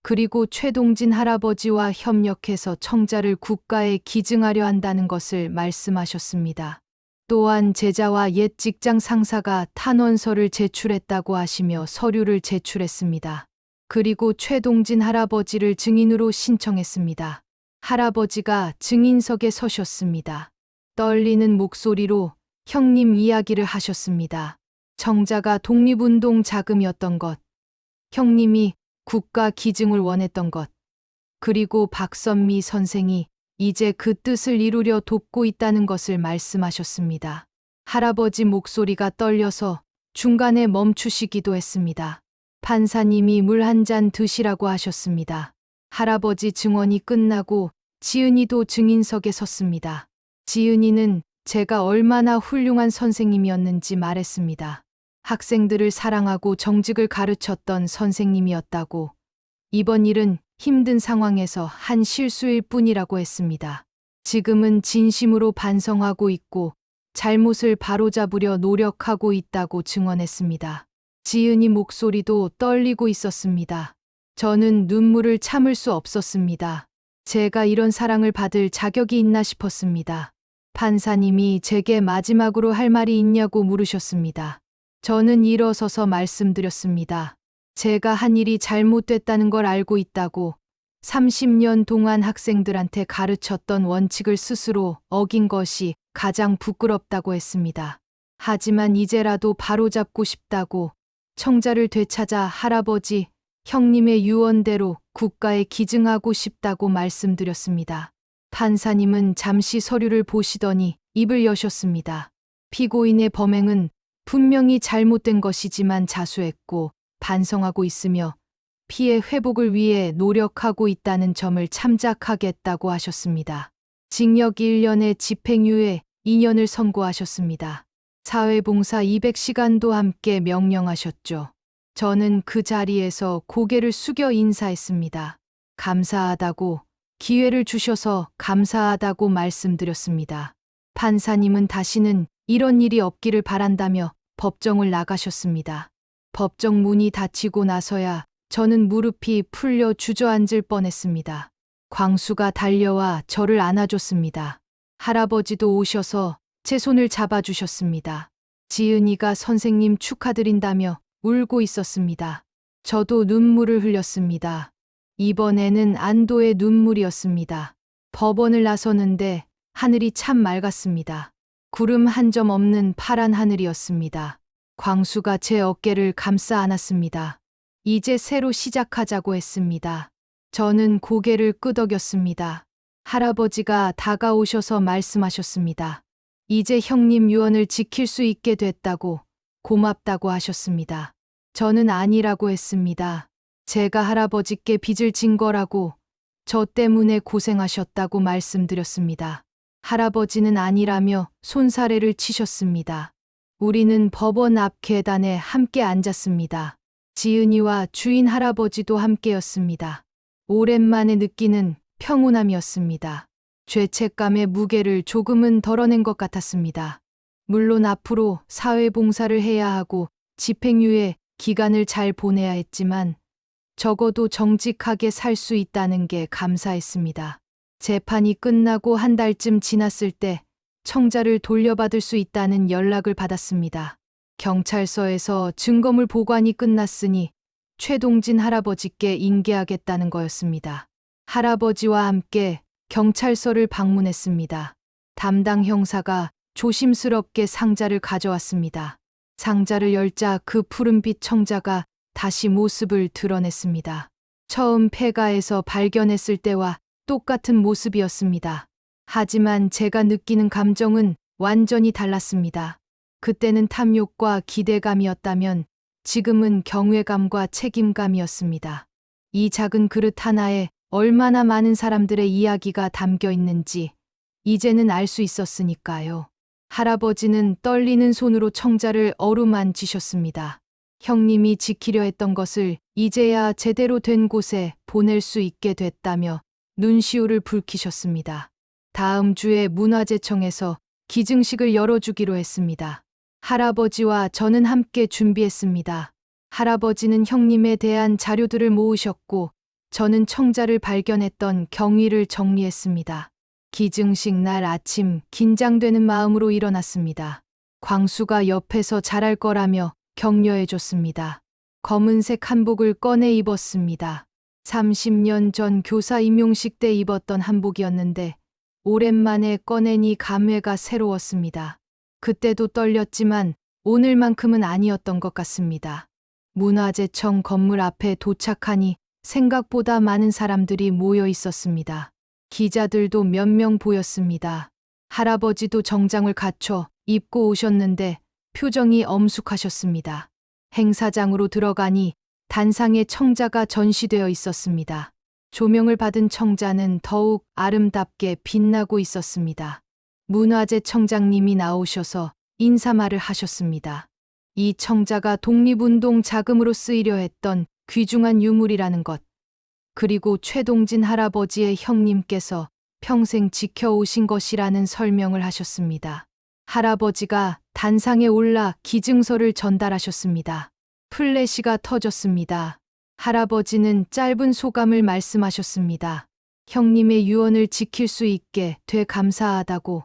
Speaker 1: 그리고 최동진 할아버지와 협력해서 청자를 국가에 기증하려 한다는 것을 말씀하셨습니다. 또한 제자와 옛 직장 상사가 탄원서를 제출했다고 하시며 서류를 제출했습니다. 그리고 최동진 할아버지를 증인으로 신청했습니다. 할아버지가 증인석에 서셨습니다. 떨리는 목소리로 형님 이야기를 하셨습니다. 청자가 독립운동 자금이었던 것, 형님이 국가 기증을 원했던 것, 그리고 박선미 선생이 이제 그 뜻을 이루려 돕고 있다는 것을 말씀하셨습니다. 할아버지 목소리가 떨려서 중간에 멈추시기도 했습니다. 판사님이 물 한 잔 드시라고 하셨습니다. 할아버지 증언이 끝나고 지은이도 증인석에 섰습니다. 지은이는 제가 얼마나 훌륭한 선생님이었는지 말했습니다. 학생들을 사랑하고 정직을 가르쳤던 선생님이었다고, 이번 일은 힘든 상황에서 한 실수일 뿐이라고 했습니다. 지금은 진심으로 반성하고 있고 잘못을 바로잡으려 노력하고 있다고 증언했습니다. 지은이 목소리도 떨리고 있었습니다. 저는 눈물을 참을 수 없었습니다. 제가 이런 사랑을 받을 자격이 있나 싶었습니다. 판사님이 제게 마지막으로 할 말이 있냐고 물으셨습니다. 저는 일어서서 말씀드렸습니다. 제가 한 일이 잘못됐다는 걸 알고 있다고, 30년 동안 학생들한테 가르쳤던 원칙을 스스로 어긴 것이 가장 부끄럽다고 했습니다. 하지만 이제라도 바로잡고 싶다고, 청자를 되찾아 할아버지, 형님의 유언대로 국가에 기증하고 싶다고 말씀드렸습니다. 판사님은 잠시 서류를 보시더니 입을 여셨습니다. 피고인의 범행은 분명히 잘못된 것이지만 자수했고 반성하고 있으며 피해 회복을 위해 노력하고 있다는 점을 참작하겠다고 하셨습니다. 징역 1년에 집행유예 2년을 선고하셨습니다. 사회봉사 200시간도 함께 명령하셨죠. 저는 그 자리에서 고개를 숙여 인사했습니다. 감사하다고, 기회를 주셔서 감사하다고 말씀드렸습니다. 판사님은 다시는 이런 일이 없기를 바란다며 법정을 나가셨습니다. 법정 문이 닫히고 나서야 저는 무릎이 풀려 주저앉을 뻔했습니다. 광수가 달려와 저를 안아줬습니다. 할아버지도 오셔서 제 손을 잡아주셨습니다. 지은이가 선생님 축하드린다며 울고 있었습니다. 저도 눈물을 흘렸습니다. 이번에는 안도의 눈물이었습니다. 법원을 나서는데 하늘이 참 맑았습니다. 구름 한 점 없는 파란 하늘이었습니다. 광수가 제 어깨를 감싸 안았습니다. 이제 새로 시작하자고 했습니다. 저는 고개를 끄덕였습니다. 할아버지가 다가오셔서 말씀하셨습니다. 이제 형님 유언을 지킬 수 있게 됐다고, 고맙다고 하셨습니다. 저는 아니라고 했습니다. 제가 할아버지께 빚을 진 거라고, 저 때문에 고생하셨다고 말씀드렸습니다. 할아버지는 아니라며 손사래를 치셨습니다. 우리는 법원 앞 계단에 함께 앉았습니다. 지은이와 주인 할아버지도 함께였습니다. 오랜만에 느끼는 평온함이었습니다. 죄책감의 무게를 조금은 덜어낸 것 같았습니다. 물론 앞으로 사회봉사를 해야 하고 집행유예 기간을 잘 보내야 했지만 적어도 정직하게 살 수 있다는 게 감사했습니다. 재판이 끝나고 한 달쯤 지났을 때 청자를 돌려받을 수 있다는 연락을 받았습니다. 경찰서에서 증거물 보관이 끝났으니 최동진 할아버지께 인계하겠다는 거였습니다. 할아버지와 함께 경찰서를 방문했습니다. 담당 형사가 조심스럽게 상자를 가져왔습니다. 상자를 열자 그 푸른빛 청자가 다시 모습을 드러냈습니다. 처음 폐가에서 발견했을 때와 똑같은 모습이었습니다. 하지만 제가 느끼는 감정은 완전히 달랐습니다. 그때는 탐욕과 기대감이었다면 지금은 경외감과 책임감이었습니다. 이 작은 그릇 하나에 얼마나 많은 사람들의 이야기가 담겨 있는지 이제는 알 수 있었으니까요. 할아버지는 떨리는 손으로 청자를 어루만지셨습니다. 형님이 지키려 했던 것을 이제야 제대로 된 곳에 보낼 수 있게 됐다며 눈시울을 붉히셨습니다. 다음 주에 문화재청에서 기증식을 열어주기로 했습니다. 할아버지와 저는 함께 준비했습니다. 할아버지는 형님에 대한 자료들을 모으셨고 저는 청자를 발견했던 경위를 정리했습니다. 기증식 날 아침 긴장되는 마음으로 일어났습니다. 광수가 옆에서 잘할 거라며 격려해줬습니다. 검은색 한복을 꺼내 입었습니다. 30년 전 교사 임용식 때 입었던 한복이었는데 오랜만에 꺼내니 감회가 새로웠습니다. 그때도 떨렸지만 오늘만큼은 아니었던 것 같습니다. 문화재청 건물 앞에 도착하니 생각보다 많은 사람들이 모여 있었습니다. 기자들도 몇 명 보였습니다. 할아버지도 정장을 갖춰 입고 오셨는데 표정이 엄숙하셨습니다. 행사장으로 들어가니 단상에 청자가 전시되어 있었습니다. 조명을 받은 청자는 더욱 아름답게 빛나고 있었습니다. 문화재청장님이 나오셔서 인사말을 하셨습니다. 이 청자가 독립운동 자금으로 쓰이려 했던 귀중한 유물이라는 것, 그리고 최동진 할아버지의 형님께서 평생 지켜오신 것이라는 설명을 하셨습니다. 할아버지가 단상에 올라 기증서를 전달하셨습니다. 플래시가 터졌습니다. 할아버지는 짧은 소감을 말씀하셨습니다. 형님의 유언을 지킬 수 있게 돼 감사하다고,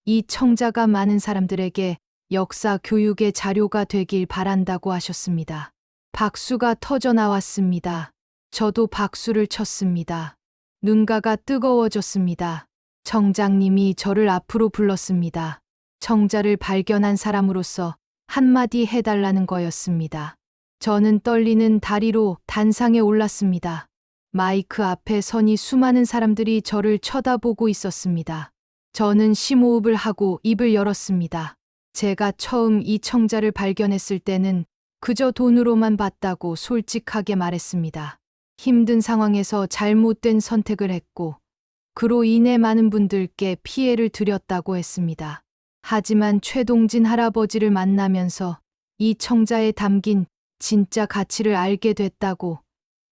Speaker 1: 이 청자가 많은 사람들에게 역사 교육의 자료가 되길 바란다고 하셨습니다. 박수가 터져 나왔습니다. 저도 박수를 쳤습니다. 눈가가 뜨거워졌습니다. 청장님이 저를 앞으로 불렀습니다. 청자를 발견한 사람으로서 한마디 해달라는 거였습니다. 저는 떨리는 다리로 단상에 올랐습니다. 마이크 앞에 서니 수많은 사람들이 저를 쳐다보고 있었습니다. 저는 심호흡을 하고 입을 열었습니다. 제가 처음 이 청자를 발견했을 때는 그저 돈으로만 봤다고 솔직하게 말했습니다. 힘든 상황에서 잘못된 선택을 했고, 그로 인해 많은 분들께 피해를 드렸다고 했습니다. 하지만 최동진 할아버지를 만나면서 이 청자에 담긴 진짜 가치를 알게 됐다고,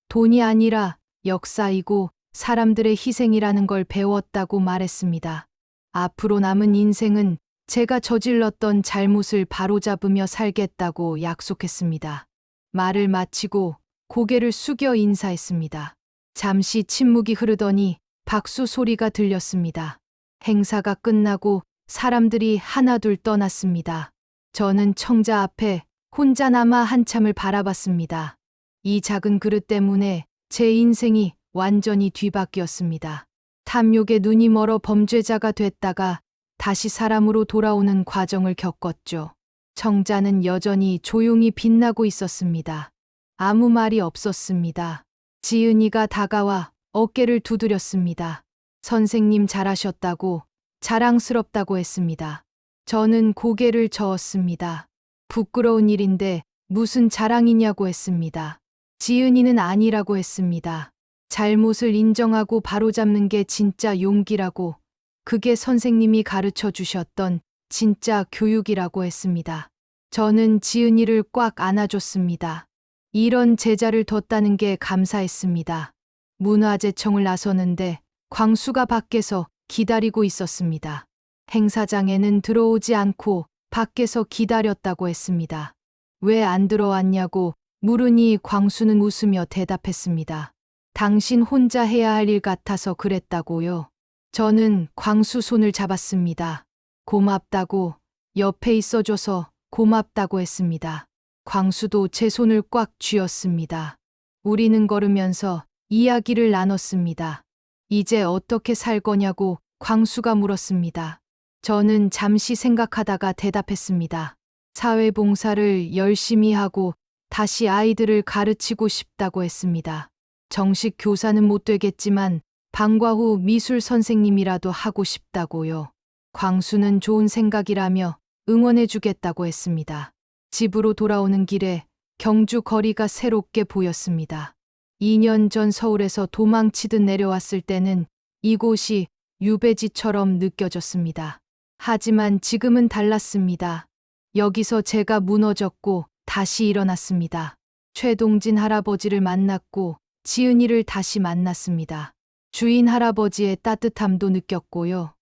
Speaker 1: 돈이 아니라 역사이고 사람들의 희생이라는 걸 배웠다고 말했습니다. 앞으로 남은 인생은 제가 저질렀던 잘못을 바로잡으며 살겠다고 약속했습니다. 말을 마치고 고개를 숙여 인사했습니다. 잠시 침묵이 흐르더니 박수 소리가 들렸습니다. 행사가 끝나고 사람들이 하나둘 떠났습니다. 저는 청자 앞에 혼자 남아 한참을 바라봤습니다. 이 작은 그릇 때문에 제 인생이 완전히 뒤바뀌었습니다. 탐욕에 눈이 멀어 범죄자가 됐다가 다시 사람으로 돌아오는 과정을 겪었죠. 청자는 여전히 조용히 빛나고 있었습니다. 아무 말이 없었습니다. 지은이가 다가와 어깨를 두드렸습니다. 선생님 잘하셨다고, 자랑스럽다고 했습니다. 저는 고개를 저었습니다. 부끄러운 일인데 무슨 자랑이냐고 했습니다. 지은이는 아니라고 했습니다. 잘못을 인정하고 바로잡는 게 진짜 용기라고, 그게 선생님이 가르쳐 주셨던 진짜 교육이라고 했습니다. 저는 지은이를 꽉 안아줬습니다. 이런 제자를 뒀다는 게 감사했습니다. 문화재청을 나서는데 광수가 밖에서 기다리고 있었습니다. 행사장에는 들어오지 않고 밖에서 기다렸다고 했습니다. 왜 안 들어왔냐고 물으니 광수는 웃으며 대답했습니다. 당신 혼자 해야 할 일 같아서 그랬다고요. 저는 광수 손을 잡았습니다. 고맙다고, 옆에 있어줘서 고맙다고 했습니다. 광수도 제 손을 꽉 쥐었습니다. 우리는 걸으면서 이야기를 나눴습니다. 이제 어떻게 살 거냐고 광수가 물었습니다. 저는 잠시 생각하다가 대답했습니다. 사회봉사를 열심히 하고 다시 아이들을 가르치고 싶다고 했습니다. 정식 교사는 못 되겠지만 방과 후 미술 선생님이라도 하고 싶다고요. 광수는 좋은 생각이라며 응원해주겠다고 했습니다. 집으로 돌아오는 길에 경주 거리가 새롭게 보였습니다. 2년 전 서울에서 도망치듯 내려왔을 때는 이곳이 유배지처럼 느껴졌습니다. 하지만 지금은 달랐습니다. 여기서 제가 무너졌고 다시 일어났습니다. 최동진 할아버지를 만났고 지은이를 다시 만났습니다. 주인 할아버지의 따뜻함도 느꼈고요.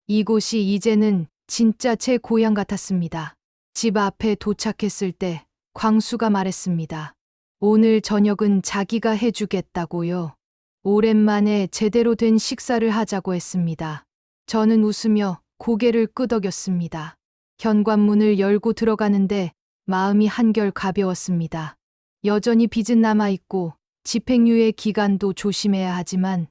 Speaker 1: 이곳이 이제는 진짜 제 고향 같았습니다. 집 앞에 도착했을 때 광수가 말했습니다. 오늘 저녁은 자기가 해주겠다고요. 오랜만에 제대로 된 식사를 하자고 했습니다. 저는 웃으며 고개를 끄덕였습니다. 현관문을 열고 들어가는데 마음이 한결 가벼웠습니다. 여전히 빚은 남아있고 집행유예 기간도 조심해야 하지만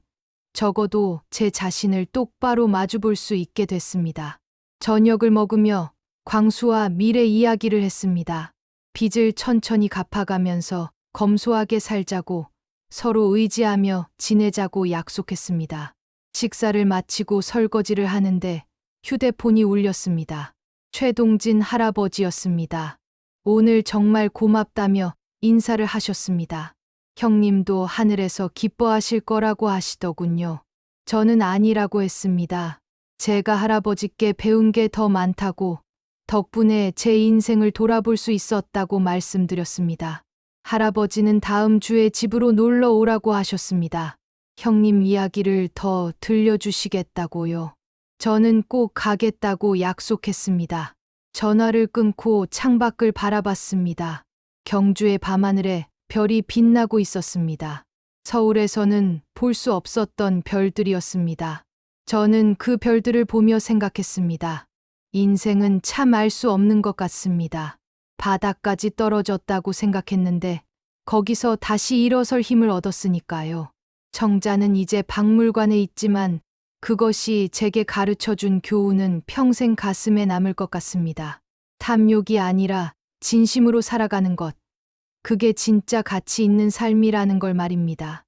Speaker 1: 적어도 제 자신을 똑바로 마주볼 수 있게 됐습니다. 저녁을 먹으며 광수와 미래 이야기를 했습니다. 빚을 천천히 갚아가면서 검소하게 살자고 서로 의지하며 지내자고 약속했습니다. 식사를 마치고 설거지를 하는데 휴대폰이 울렸습니다. 최동진 할아버지였습니다. 오늘 정말 고맙다며 인사를 하셨습니다. 형님도 하늘에서 기뻐하실 거라고 하시더군요. 저는 아니라고 했습니다. 제가 할아버지께 배운 게 더 많다고 덕분에 제 인생을 돌아볼 수 있었다고 말씀드렸습니다. 할아버지는 다음 주에 집으로 놀러 오라고 하셨습니다. 형님 이야기를 더 들려주시겠다고요. 저는 꼭 가겠다고 약속했습니다. 전화를 끊고 창밖을 바라봤습니다. 경주의 밤하늘에 별이 빛나고 있었습니다. 서울에서는 볼 수 없었던 별들이었습니다. 저는 그 별들을 보며 생각했습니다. 인생은 참 알 수 없는 것 같습니다. 바닥까지 떨어졌다고 생각했는데 거기서 다시 일어설 힘을 얻었으니까요. 청자는 이제 박물관에 있지만 그것이 제게 가르쳐준 교훈은 평생 가슴에 남을 것 같습니다. 탐욕이 아니라 진심으로 살아가는 것. 그게 진짜 가치 있는 삶이라는 걸 말입니다.